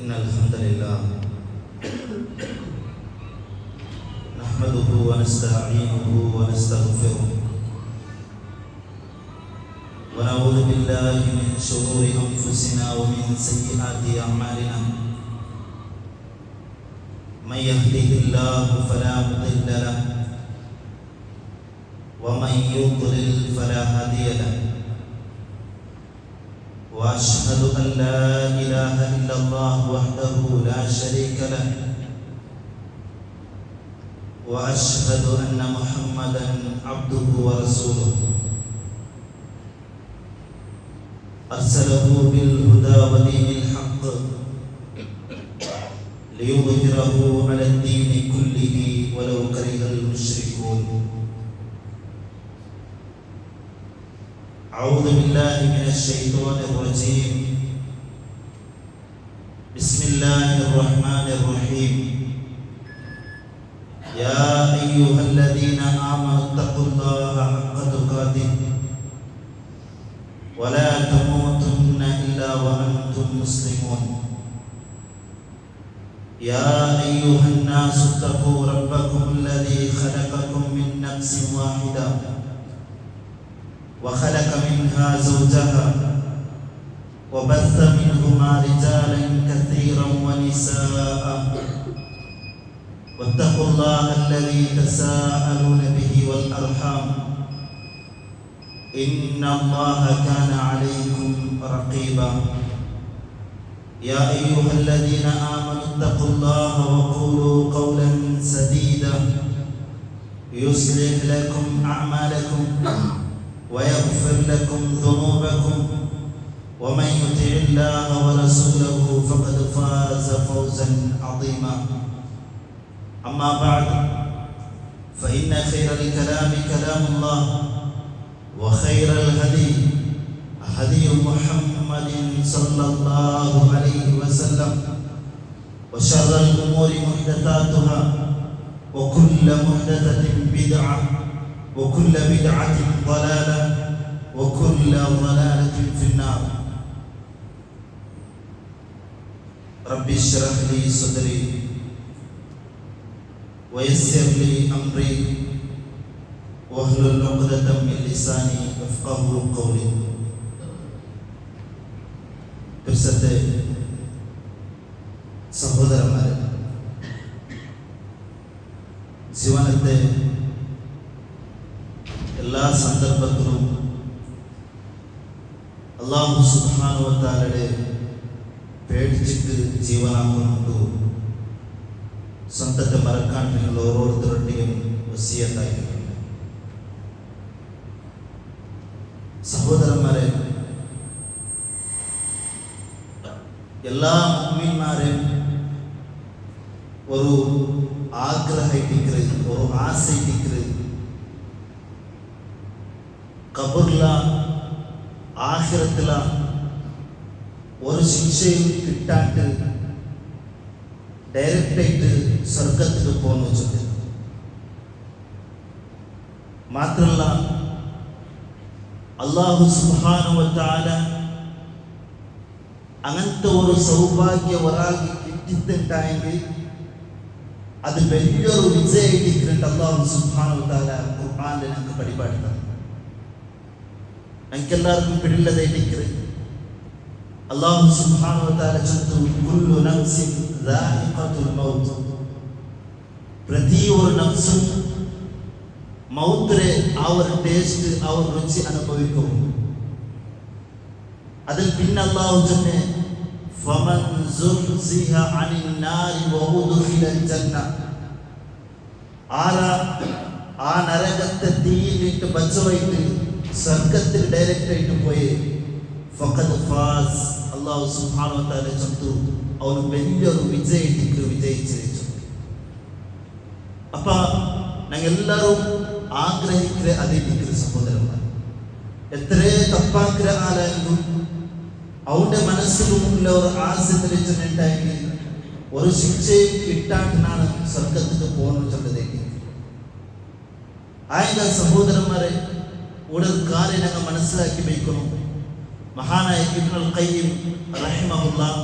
إن الحمد لله نحمده ونستعينه ونستغفره ونعوذ بالله من شرور أنفسنا ومن سيئات أعمالنا من يهده الله فلا مضل له ومن يضلل فلا هادي له وأشهد أن لا إله إلا الله وحده لا شريك له وأشهد أن محمدا عبده ورسوله أرسله بالهدى ودين الحق ليظهره على الدين كله ولو كره المشركون. أعوذ بالله من الشيطان الرجيم. بسم الله الرحمن الرحيم. يا أيها الذين آمنوا اتقوا الله حق تقاته ولا تموتن إلا وأنتم مسلمون. يا أيها الناس اتقوا ربكم الذي خلقكم من نفس واحدة وخلق منها زوجها وبث منهما رجالا كثيرا ونساء واتقوا الله الذي تساءلون به والأرحام إن الله كان عليكم رقيبا. يا أيها الذين آمنوا اتقوا الله وقولوا قولا سديدا يصلح لكم أعمالكم ويغفر لكم ذنوبكم ومن يطع الله ورسوله فقد فاز فوزا عظيما. أما بعد فإن خير الكلام كلام الله وخير الهدي هدي محمد صلى الله عليه وسلم وشر الأمور محدثاتها وكل محدثة بدعة وكل بدعة ضلالة وكل ضلالة في النار. رب اشرح لي صدري ويسر لي أمري واحلل عقدة من لساني يفقهوا قولي. പരിശുദ്ധ സഹോദരന്മാരെ, ജീവനത്തെ എല്ലാ സന്ദർഭത്തിലും അല്ലാഹു സുബ്ഹാനഹു വ തആലയെ പേടിച്ചിട്ട് ജീവനാക്കുന്നുണ്ട്. സ്വന്തത്തെ മറക്കാൻ നിങ്ങൾ ഓരോരുത്തരുടെയും വസിയത്തായിരിക്കും. സഹോദരന്മാരെ, എല്ലാ മുഅ്മിൻമാരെയും ഒരു ആഗ്രഹിക്കുന്നത്, ഒരു ആശയിക്കുന്നത് ഖബറില ആഖിറത്തില ഒരു ശിക്ഷയും കിട്ടാണ്ട് ഡയറക്റ്റായിട്ട് സ്വർഗത്തിൽ പോകുന്നു വെച്ചിട്ട്. മാത്രമല്ല അല്ലാഹു സുബ്ഹാനഹു വ തആല അങ്ങനത്തെ ഒരു സൗഭാഗ്യം ഒരാൾക്ക് കിട്ടിയിട്ടുണ്ടായെങ്കിൽ അത് വലിയൊരു വിജയിക്കുന്നുണ്ട്. അല്ലാഹു സുബ്ഹാനഹു വ തആല ഖുർആനിൽ നമുക്ക് പഠിപ്പാടുന്നത് നമുക്കെല്ലാവർക്കും പിടിയുള്ളതായിരിക്കുന്നത്. അല്ലാഹു സുബ്ഹാനഹു വ തആല ചൊല്ലുന്നു, കുല്ലു നഫ്സിൻ ദാഇഖത്തുൽ മൗത്ത്. പ്രതി ഒരു നഫ്സും മൗത്തിലെ ആ ഒരു ടേസ്റ്റ്, ആ ഒരു രുചി അനുഭവിക്കും. അതിൽ പിന്നെ അല്ലാഹു ചൊല്ലുന്നു, ഫമൻ സുഹ്സിഹ അനിൻ നാരി വഉദ്ഖിലൽ ജന്ന. ആരാ ആ നരകത്തെ തീയിലിട്ട് ബച്ചവയിട്ട് സ്വർഗത്തിൽ ഡയറക്റ്റ് ആയിട്ട് പോയി ഫഖദ് ഫാസ്. അല്ലാഹു സുബ്ഹാനഹു വ തആല ചൊല്ലുന്നു, അവന് വലിയൊരു വിജയിച്ചിരിച്ചു. അപ്പൊ ഞങ്ങൾ എല്ലാവരും ആഗ്രഹിക്കുക അതിരിക്കുന്ന സഹോദരന്മാർ. എത്രേ തപ്പാക്കിற ആളായെങ്കിലും അവന്റെ മനസ്സിലുള്ള ഒരു ആശയത്തിലുണ്ടായെങ്കിൽ ഒരു ശിക്ഷയും കിട്ടാനാണ് സ്വർഗത്തിൽ പോകുന്നത് ചൊല്ലതേക്ക്. ആയ സഹോദരന്മാരെ, ഒരു കാര്യം ഞങ്ങൾ മനസ്സിലാക്കി വയ്ക്കണം. മഹാനായ ഇബ്നുൽ ഖയ്യിം റഹിമഹുല്ലാഹ്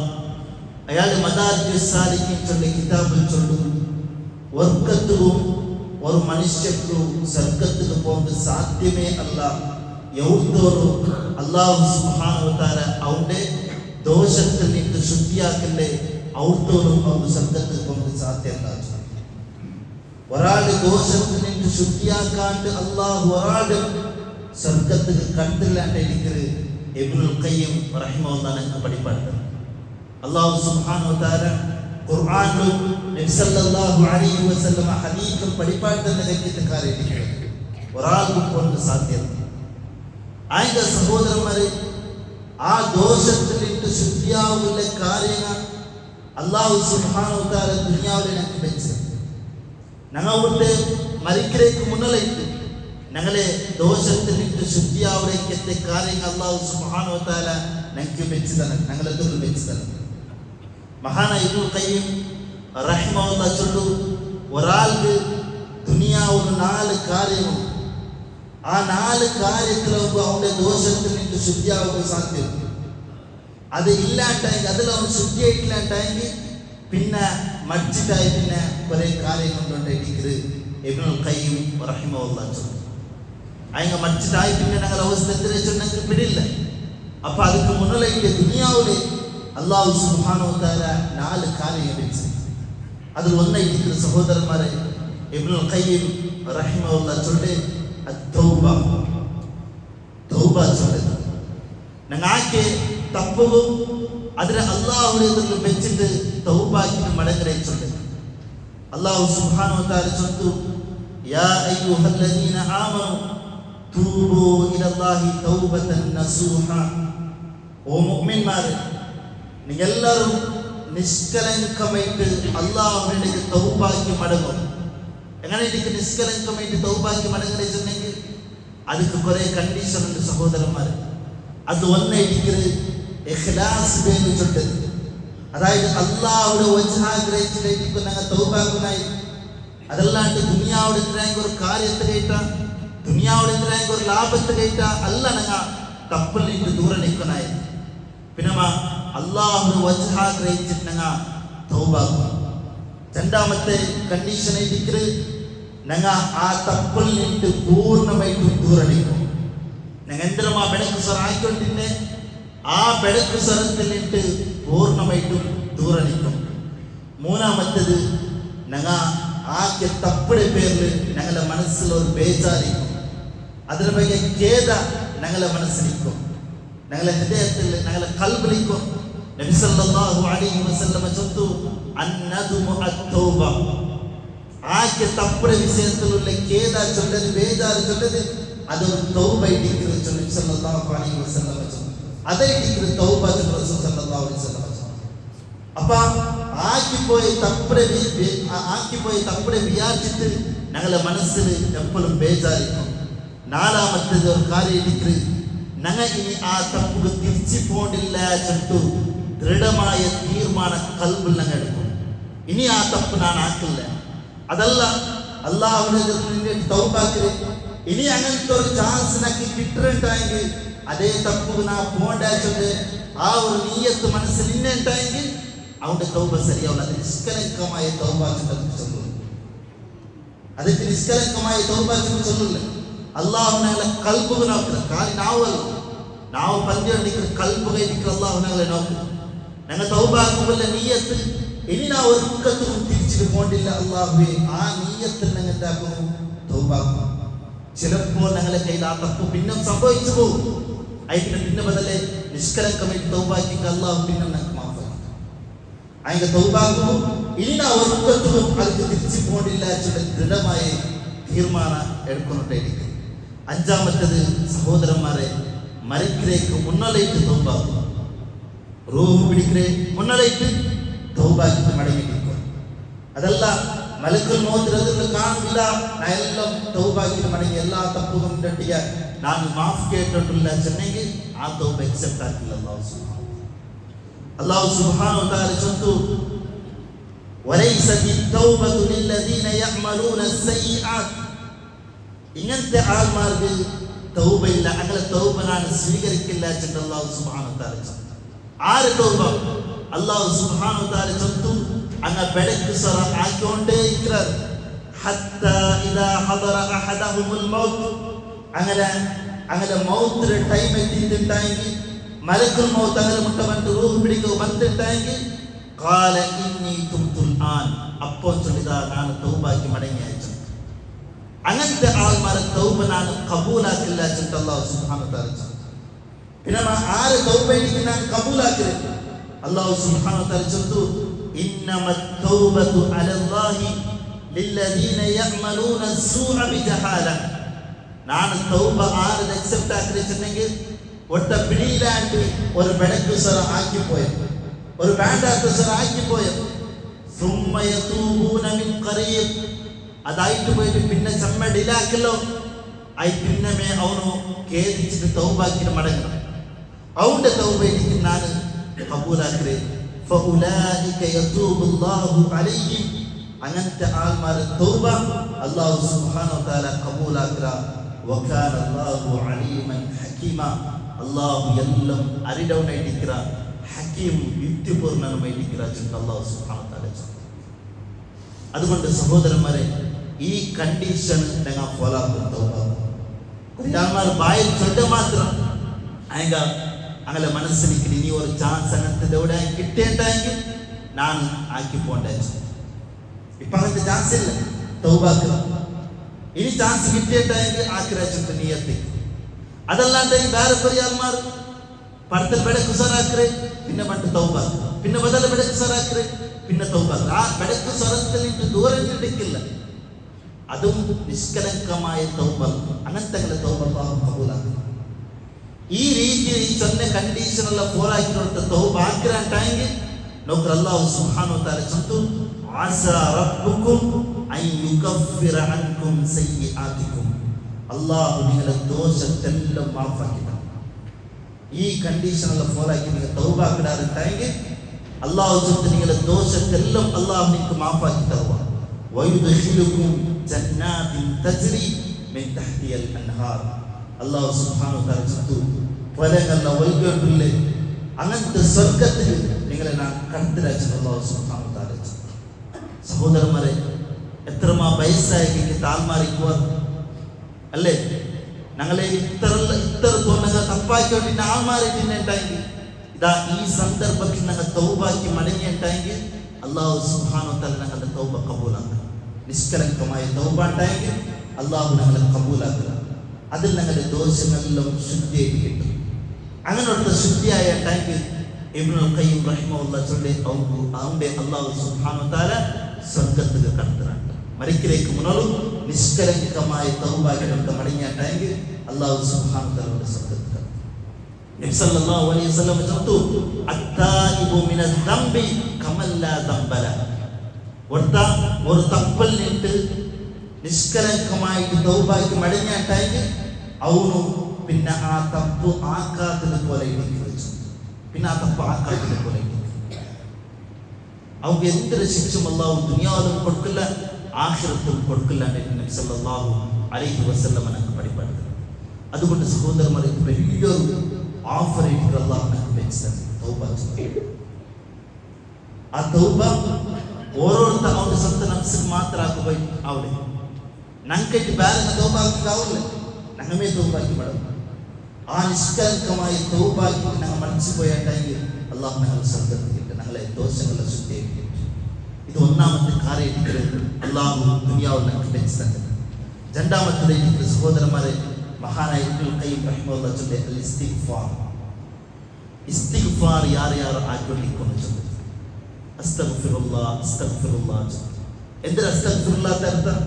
അയാൾ മദാരിജുസ് സാലിഖീൻ ചൊല്ലിയ കിതാബിൽ ചൊല്ലും, ഒർക്കത്തും ഒരു മനുഷ്യർക്കും സ്വർഗത്തിന് പോകുന്നത് സാധ്യമേ അല്ല. യൗത്തോറും അല്ലാഹു സുബ്ഹാനഹു വ തആല അവന്റെ ദോഷത്തിൽ നിന്ന് ശുദ്ധിയാക്കല്ലേ, ഔത്തോറും അവന് സ്വർഗത്തിന് പോകുന്നത് സാധ്യമല്ല. ഒരാളുടെ ദോഷത്തിൽ നിന്ന് ശുദ്ധിയാക്കാണ്ട് അല്ലാഹു ഒരാളുടെ സ്വർഗത്തിൽ കണ്ടില്ലാണ്ട് എനിക്കൊരു ഇബ്നുൽ ഖയ്യിം റഹിമഹുല്ലാഹ് നമുക്ക് പഠിപ്പാണ്. അല്ലാഹു സുബ്ഹാനഹു വ തആല ഖുർആനിലും നബി സല്ലല്ലാഹു അലൈഹി വസല്ലം ഹദീസിലും പഠിപ്പാടുന്ന കാര്യങ്ങൾ ഒരാൾക്ക് കൊണ്ട് സാധ്യമല്ല. അതിന്റെ സഹോദരന്മാരെ, ആ ദോഷത്തിൽ നിന്ന് ശുദ്ധിയാവുന്ന കാര്യങ്ങൾ അല്ലാഹു സുബ്ഹാനഹു വ തആല ദുനിയാവിൽ ഞങ്ങൾക്ക് വെച്ച് ഞങ്ങളുടെ മരിക്കലേക്ക് മുന്നിലേക്ക് ഞങ്ങളെ ദോഷത്തിൽ നിന്ന് ശുദ്ധിയാവുന്ന കാര്യങ്ങൾ അല്ലാഹു സുബ്ഹാനഹു വ തആല ഞങ്ങൾക്ക് വെച്ച് തന്നെ ഞങ്ങളെല്ലാം വെച്ച് തന്നെ. മഹാനായ ഇബ്നുൽ ഖയ്യിം റഹിമഹുല്ലാഹ് ചൊല്ലു, ഒരാൾക്ക് ദുനിയാവിൽ 4 കാര്യങ്ങൾ, ആ 4 കാര്യത്തിലാവുമ്പോൾ അവന്റെ ദോഷത്തിൽ നിന്ന് ശുദ്ധിയാവുക സാധ്യം. അത് ഇല്ലാണ്ടായെങ്കിൽ, അതിൽ അവൻ ശുദ്ധിയായിട്ടില്ലാണ്ടായെങ്കിൽ പിന്നെ മടിച്ചിട്ടായി പിന്നെ കുറെ കാര്യങ്ങളുണ്ട്. എനിക്ക് ഇബ്നുൽ ഖയ്യിം റഹിമഹുല്ലാഹ് ചൊല്ലു, അതിന് മടിച്ചിട്ടായി പിന്നെ ഞങ്ങളുടെ അവസ്ഥ എന്തിനാ ഞങ്ങൾക്ക് പിടിയില്ല. അപ്പൊ അതിന് മുന്നിലേക്ക് ദുനിയാവിലെ അല്ലാഹു സുബ്ഹാനഹു വ തആല 4 കാര്യങ്ങൾ വെച്ച് അതിൽ ഒന്നായിരിക്കുന്ന സഹോദരന്മാരെ ഇബ്നുൽ ഖയ്യിം റഹിമഹുല്ലാഹ് ചൊല്ലി തൗബ ചൊല്ലി ഞങ്ങൾക്ക് തപ്പും അതിനെ അല്ലാഹുവിനെ വെച്ചിട്ട് തൗബാക്കിന് മടങ്ങരെ ചൊല്ലി. അല്ലാഹു സുബ്ഹാനഹു വ തആല ചൊല്ലു, യാ അയ്യുഹല്ലദീന ആമനൂ തൂബൂ ഇലല്ലാഹി തൗബതൻ നസൂഹ. ഓ മുഅ്മിൻമാരെ, നിങ്ങളെല്ലാവരും നിഷ്കളങ്കമായിട്ട് അല്ലാഹുവിലേക്ക് തൗബാക്കി മടങ്ങും. എങ്ങനെ എനിക്ക് നിഷ്കളങ്കമായിട്ട് തൗബാക്കി മടങ്ങുക ചെന്നെങ്കിൽ അതിക്ക് കുറെ കണ്ടീഷൻ ഉണ്ട് സഹോദരന്മാരെ. അത് ഒന്നേ ഇരിക്കുന്നത് ഇഖ്ലാസ് വേണ്ടി ചൊല്ലത്, അതായത് അല്ലാഹുവിന്റെ വജ്ഹ ആഗ്രഹിച്ചിട്ട് ഞങ്ങൾ തൗബാക്കുനായി. അതല്ലാണ്ട് ദുനിയാവിടെ എന്തിനായെങ്കിൽ ഒരു കാര്യത്തെ കേട്ടാ, ദുനിയാവിടെ എന്തിനായെങ്കിൽ ഒരു ലാഭത്തെ കേട്ടാ അല്ല ഞങ്ങൾ തപ്പിൽ നിന്ന് ദൂരെ നിൽക്കുന്നായി. പിന്നെ അല്ലാഹുവിന്റെ വജ്ഹ ആഗ്രഹിച്ചിട്ട് ഞങ്ങൾ തൗബാക്കും. രണ്ടാമത്തെ കണ്ടീഷൻ ഇരിക്കുന്നത് ഞങ്ങൾ ആ തപ്പിൽ നിന്ന് പൂർണ്ണമായിട്ടും ദൂരെ നിൽക്കും. ഞങ്ങൾ എന്തിനും ആ ಬೆಳಕು ಸರ ആയിക്കൊണ്ടിന്നെ ആ ಬೆಳಕು സരത്തിൽ നിന്ന് പൂർണ്ണമായിട്ടും ദൂരെ നിൽക്കും. മൂന്നാമത്തേത് ഞങ്ങൾ ആക്കിയ തപ്പിടെ പേരിൽ ഞങ്ങളുടെ മനസ്സിൽ ഒരു ബേജാറിക്കും, അതിന് ಬಗ್ಗೆ ഖേദ ഞങ്ങളുടെ മനസ്സിലിരിക്കും, ഞങ്ങളുടെ ഹൃദയത്തിൽ ഞങ്ങളുടെ കൽബിലിക്കും. നബി സല്ലല്ലാഹു അലൈഹി വസല്ലം ചൊല്ലു, അന്നദുമു അത്തൗബ. ആക്കിയ തപ്പിടെ വിഷയത്തിലുള്ള ഖേദ ചൊല്ലത്, ബേജാറ് ചൊല്ലത്, അതൊരു തൗബ ഇരിക്കുന്നത് നബി സല്ലല്ലാഹു അലൈഹി വസല്ലം ചൊല്ലു. അതേ ഇരിക്കുന്നത് തൗബ റസൂൽ സല്ലല്ലാഹു അലൈഹി വസല്ലം. അപ്പൊ ആക്കിപ്പോയി തപ്പിടെ വിചാരിച്ചിട്ട് ഞങ്ങളുടെ മനസ്സിൽ എപ്പോഴും ബേജാറിക്കും. നാലാമത്തേത് ഒരു കാര്യം ഇരിക്കുന്നത്, ഞങ്ങൾ ഇനി ആ തപ്പുക തിരിച്ചു പോണ്ടില്ല ചൊല്ലു ദൃഢമായ തീർമാന കൽബിൽ ഞങ്ങൾ എടുക്കും. ഇനി ആ തപ്പ് ഞാൻ ആക്കില്ല. അതല്ല അല്ലാഹുവിനെ തൗബാക്കില് ഇനി അങ്ങനത്തെ ഒരു ചാൻസ് നക്കി കിട്ടുന്നുണ്ടായെങ്കിൽ അതേ തപ്പുക നാ പോണ്ടാച്ചത് ആ ഒരു നീയത്ത് മനസ്സിൽ ഇന്നുണ്ടായെങ്കിൽ അവന്റെ തൗബ ശരിയാവില്ല. അത് നിഷ്കളങ്കമായ തൗബ ചൊല്ലുന്നു. ಅದಕ್ಕೆ ನಿಷ್ಕಲಂಕമായി ತೌಬಾಚನ್ನು ಚೊಲ್ಲಿಲ್ಲ. ಅಲ್ಲಾಹ್ನಗಳ ಕಲ್ಬುಗೆ ಕಾಲಿ ನಾವು ಪಂದ್ಯಡಿಕ್ಕಿற ಕಲ್ಬುಗೆ ಇಡಿಕ್ಕಿற ಅಲ್ಲಾಹ್ನಗಳ ನಾವು ഞങ്ങൾ തൗബാക്കുമ്പോൾ നീയത്ത് ഇനി നാ ഒരിക്കത്തും തിരിച്ചിട്ട് പോണ്ടില്ല. അല്ലാഹുവേ, ആ നീയത്തിൽ ഞങ്ങൾ എന്താക്കുന്നു? തൗബാക്കും. ചിലപ്പോൾ ഞങ്ങളുടെ കയ്യിൽ ആ തപ്പ് പിന്നെ സംഭവിച്ചു പോകും. അതിന് പിന്നെ ബദലെ നിഷ്കളങ്കമായിട്ട് തൗബാക്കിക്ക് അല്ലാഹു പിന്നെ ഞങ്ങൾക്ക് മാഫാക്കും. അതിന്റെ തൗബാക്കുമ്പോൾ ഇനി നാ ഒരിക്കത്തും അതിന് തിരിച്ചു പോണ്ടില്ല എന്നുള്ള ദൃഢമായ തീർമാനം എടുക്കുന്നുണ്ടായിരിക്കും. അഞ്ചാമത്തേത് സഹോദരന്മാരെ, മരിക്കിലേക്ക് മുന്നലേറ്റ് തൗബാക്കും. റൂഹ് പിടിക്കേ മുന്നലേറ്റ് തൗബാക്കിട്ട് മടങ്ങിയിരിക്കും. അതല്ല മലക്കുൽ മൗത്ത് കാണില്ല, ഞാൻ എല്ലാം തൗബാക്കിട്ട് മടങ്ങി എല്ലാ തപ്പും തട്ടിയ ഞാൻ മാഫ് കേട്ടിട്ടില്ല ചെന്നെങ്കിൽ ആ തൗബ അക്സെപ്റ്റ് ആക്കില്ല അല്ലാഹു സുബ്ഹാനഹു വ തആല ചൊല്ലുന്നു, വലൈസതി തൗബതു ലില്ലദീന യഅമലൂന അസ്സയ്യിആത്. ഇങ്ങനത്തെ ആൾമാർക്ക് തൗബയില്ല, അങ്ങനെ തൗബ ഞാൻ സ്വീകരിക്കില്ല എന്ന് അല്ലാഹു സുബ്ഹാനഹു വ തആല. ആര് തൗബ? അല്ലാഹു സുബ്ഹാനഹു വ തആല ചൊല്ലുന്നു അങ്ങ ബെടക്ക് സറ ആക്കിക്കൊണ്ടേ ഇരിക്കുന്നത് ഹത്താ ഇദാ ഹദറ അഹദഹുൽ മൗത്ത് അങ്ങനെ മൗത്തിന്റെ ടൈം എത്തിയിട്ടുണ്ടെങ്കിൽ മലക്കുൽ മൗത്ത് അങ്ങനെ മുട്ടവന്റെ റൂഹ് പിടിക്കുക വന്നിട്ടുണ്ടെങ്കിൽ ഖാല ഇന്നി തുബ്തുൽ ആൻ അപ്പോൾ ചൊല്ലിതാ ഞാൻ തൗബാക്കി മടങ്ങി അയച്ചു. അങ്ങനത്തെ ആൾമാരെ തൗബ ഞാൻ കബൂലാക്കില്ല എന്ന് അല്ലാഹു സുബ്ഹാനഹു വ തആല. പിന്നെ ആരെ തൗബ എനിക്ക് ഞാൻ കബൂലാക്കരുത് അല്ലാഹു സുബ്ഹാനഹു വ തആല ചൊല്ലുന്നു ഇന്നമത് തൗബതു അലല്ലാഹി ലില്ലദീന യഅമലൂന അസ്സൂഅ ബിജഹാല. ഞാൻ തൗബ ആരെ അക്സെപ്റ്റ് ആക്കിയിട്ടുണ്ടെങ്കിൽ ഒറ്റ പിടിയിലാണ്ട് ഒരു ബെടക്ക് സറ ആക്കിപ്പോയ ഒരു ബാൻഡാക്ക് സറ ആക്കിപ്പോയ സുമ്മ യതൂബൂന മിൻ ഖരീബ് അതായിട്ട് പോയിട്ട് പിന്നെ ചമ്മടിലാക്കല്ലോ ആയി പിന്നമേ അവനു കേദിച്ചിട്ട് തൗബാക്കിന് മടങ്ങണം. അവന്റെ തൗബ എനിക്ക് ഞാൻ കബൂലാക്കരുത്. ഫഉലൈക യതൂബുല്ലാഹു അലൈഹിം അങ്ങനത്തെ ആൾമാരെ തൗബ അല്ലാഹു സുബ്ഹാനഹു വ തആല കബൂലാക്കറ. വകാന അല്ലാഹു അലീമൻ ഹകീമ അല്ലാഹു എല്ലാം അറിടവനായിരിക്കിற ഹകീം യുക്തിപൂർണ്ണനായിരിക്കിற അല്ലാഹു സുബ്ഹാനഹു വ തആല. അതുകൊണ്ട് സഹോദരന്മാരെ ഈ കണ്ടീഷൻ നിങ്ങൾ ഫോളോ ആക്കുമ്പോൾ ബായിൽ ചൊല്ല മാത്രം അങ്ങനെ മനസ്സിലേക്ക് ഇനി ഒരു ചാൻസ് അങ്ങനത്തെ എവിടെ കിട്ടേണ്ടെങ്കിൽ ഞാൻ ആക്കി പോണ്ടേ. ഇപ്പൊ അങ്ങനത്തെ ചാൻസ് ഇല്ല തൗബാക്ക്. ഇനി ചാൻസ് കിട്ടിയിട്ടെങ്കിൽ ആക്കിരാച്ചിട്ട് നീയത്തി അതല്ലാണ്ട് വേറെ പരിയാർമാർ പടത്തിൽ ബെടക്ക് സറാക്കറെ പിന്നെ പണ്ട് തൗബാക്ക് പിന്നെ ബദല ബെടക്ക് സറാക്കറെ പിന്നെ തൗബാക്ക്. ആ ബെടക്ക് സറത്തിൽ ദൂരം കിട്ടിക്കില്ല. അതും നിഷ്കലങ്കമായ തൗബ. അങ്ങനത്തെ തൗബ അല്ലാഹു കബൂലാക്കും. ഈ രീതിയിൽ ഈ ചൊന്ന കണ്ടീഷനുള്ള ഫോളാക്കി കൊടുത്ത തൗബ ആക്കിരാണ്ടെങ്കിൽ നോക്കർ അല്ലാഹു സുബ്ഹാനഹു വ തആല ചൊല്ലുന്നു അസാ റബ്ബുക്കും അൻ യുകഫിറ അൻകും സയ്യിആതികും. അല്ലാഹു നിങ്ങളുടെ ദോഷത്തെല്ലാം മാഫാക്കി തരും. ഈ കണ്ടീഷനുള്ള ഫോളാക്കി നിങ്ങൾ തൗബ ആക്കിടാറുണ്ടെങ്കിൽ അല്ലാഹു ചൊല്ലുന്നു നിങ്ങളുടെ ദോഷത്തെല്ലാം അല്ലാഹു നിങ്ങൾക്ക് മാഫാക്കി തരുക. വയുദ്ഖിലുകും ജന്നാത്തിൻ തജ്രി മിൻ തഹ്തിഹൽ അൻഹാർ. അല്ലാഹു സുബ്ഹാനഹു വ തആല ചൊല്ലുന്നു ഫലങ്ങൾ ഒഴുകില്ലേ അങ്ങനത്തെ സ്വർഗ്ഗത്തിൽ നിങ്ങളെ ഞാൻ കടത്തിലാച്ചു അല്ലാഹു സുബ്ഹാനഹു വ തആല. സഹോദരന്മാരെ എത്രമാ വയസ്സായി താൽമാറിക്കുക അല്ലേ? ഞങ്ങളെ ഇത്ര തോന്നുക തപ്പാക്കിയോട്ട് ആൾമാറിട്ടുണ്ടെങ്കിൽ ഇതാ ഈ സന്ദർഭത്തിൽ ഞങ്ങൾ തൗബാക്കി മടങ്ങിയിട്ടുണ്ടെങ്കിൽ അല്ലാഹു സുബ്ഹാനഹു വ തആല ഞങ്ങളുടെ തൗബ കബൂലാക്കുക. നിഷ്കലങ്കമായ തൗബ ഉണ്ടെങ്കിൽ അല്ലാഹു ഞങ്ങളെ കബൂലാക്കുക. അതിൽ ഞങ്ങളുടെ ദോഷങ്ങളെല്ലാം ശുദ്ധിയായിട്ട് കിട്ടും. അങ്ങനെ ഒരു ശുദ്ധിയായ ഉണ്ടെങ്കിൽ ഇബ്നുൽ ഖയ്യിം റഹിമഹുല്ലാഹ് ചൊല്ലി അവന്റെ അല്ലാഹു സുബ്ഹാനഹു വ തആല സ്വർഗ്ഗത്തിൽ കടത്തുന്നുണ്ട്. മരിക്കിലേക്ക് മുന്നോട്ടും നിഷ്കലങ്കമായ തൗബാക്കിനൊക്കെ മടങ്ങിയിട്ടുണ്ടെങ്കിൽ അല്ലാഹു സുബ്ഹാനഹു വ തആല സ്വർഗ്ഗത്തിൽ കടത്തും. നബി സല്ലല്ലാഹു അലൈഹി വസല്ലം പറഞ്ഞു അത്തായിബു മിനൽ ദംബി കമൻ ലാ ദംബ ലഹു. ഒരു തപ്പൽ നിട്ട് നിഷ്കലങ്കമായിട്ട് തൗബാക്കി മടങ്ങിയിട്ടുണ്ടെങ്കിൽ അവನು പിന്നെ ആ തപ്പ് ആക്കാത്തത് പോലെ ഇരിക്കുന്നു. പിന്നെ ആ തപ്പ് ആക്കാത്തത് പോലെ അവർക്ക് എന്തൊരു ശിക്ഷ അല്ലാഹു ദുനിയാവിലും കൊടുക്കില്ല ആഖിറത്തിലും കൊടുക്കില്ല എന്ന് നബി സല്ലല്ലാഹു അലൈഹി വസല്ലം നമുക്ക് പഠിപ്പിച്ചു. അതുകൊണ്ട് സഹോദരന്മാരെ വലിയൊരു ഓഫർ എനിക്ക് അല്ലാഹു നമുക്ക് വെച്ചിട്ടുണ്ട് തൗബ. ആ തൗബ ഓരോരുത്തർ അവരുടെ സ്വന്തം നഫ്സിന് മാത്രമാക്കുക അവിടെ ഞങ്ങൾക്ക് ಬೇರೆ ತೌಬಾಕಿ ಆವಲ್ಲ ನಮ್ಮೇ ತೌಬಾಕಿ ಮಾಡಬೇಕು. ಆ ನಿಷ್ಕಲಂಕമായ ತೌಬಾಕಿ ഞങ്ങൾ മനസ്സിപോയാട്ടെങ്കിൽ അല്ലാഹു ഞങ്ങളെ സ്വർഗ്ഗത്തിൽ ഞങ്ങളെ ദോഷങ്ങളെ ശുദ്ധീകരിക്കും. ഇത് ഒന്നാമത്തെ കാര്യം അല്ലാഹു ദുനിയാവിൽ ഞങ്ങൾക്ക് വെച്ചിട്ടുണ്ട്. രണ്ടാമത്തെ സഹോദരന്മാരെ മഹാനായ ഇബ്നുൽ ഖയ്യിം റഹിമഹുല്ലാഹ് ചൊല്ലിയ അൽ ഇസ്തിഗ്ഫാർ. ഇസ്തിഗ്ഫാർ ಯಾರು ആക്കിക്കൊണ്ടിരിക്കുന്നു ചൊല്ലുന്നു. അസ്തഗ്ഫിറുല്ലാഹ് അസ്തഗ്ഫിറുല്ലാഹ്. എന്തിനാ അസ്തഗ്ഫിറുല്ലാഹ് അർത്ഥം?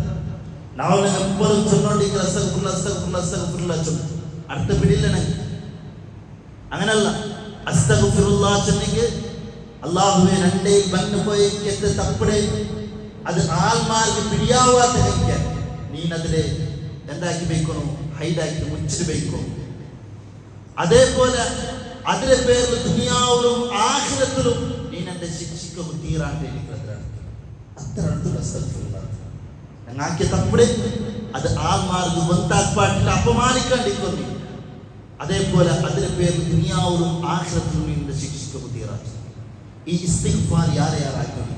ನಾವು ಎಪ್ಪರು ಚೊನ್ನೋണ്ടിಗೆ ಅಸ್ತಗ್ಫಿರುಲ್ಲಾ ಅಸ್ತಗ್ಫಿರುಲ್ಲಾ ಅಸ್ತಗ್ಫಿರುಲ್ಲಾ ಚೊಲ್ಲಿ ಅರ್ಥ ಬಿಡಿಲ್ಲ ನನಗೆ. അങ്ങനല്ല അസ്തഗ്ഫിറുല്ലാ ചൊല്ലിക്ക് അല്ലാഹുവേ എൻ്റെ വന്നു പോയ എന്റെ തപ്പടെ അത് ആൾമാർക്ക് പിടിയാവാത്ത കഴിക്കാൻ നീ അതിലെ എന്താക്കി വെക്കണം, ഹൈഡാക്കി മുച്ചിട്ട് വെക്കണം. അതേപോലെ അതിലെ പേരിൽ ദുനിയാവിലും ആഖിറത്തിലും നീ എൻ്റെ ശിക്ഷിക്കും തീരാണ്ട് എനിക്കതിലാണ് അത്ര അടുത്തുള്ള അസ്തഗ്ഫിറുല്ലാ. ഞങ്ങാക്കിയ തപ്പടെ അത് ആൾമാർക്ക് ബന്ധാപ്പാട്ടിട്ട് അപമാനിക്കാണ്ടിരിക്കുന്നു. അതേപോലെ അതിന്റെ പേരിൽ ദുനിയാവിലും ആഖിറത്തിലും നിന്റെ ശിക്ഷിക്കും തീരാണ്ട്. ഈ ഇസ്തിഗ്ഫാർ യാരാക്കിക്കൊണ്ടിരിക്കുന്നത്?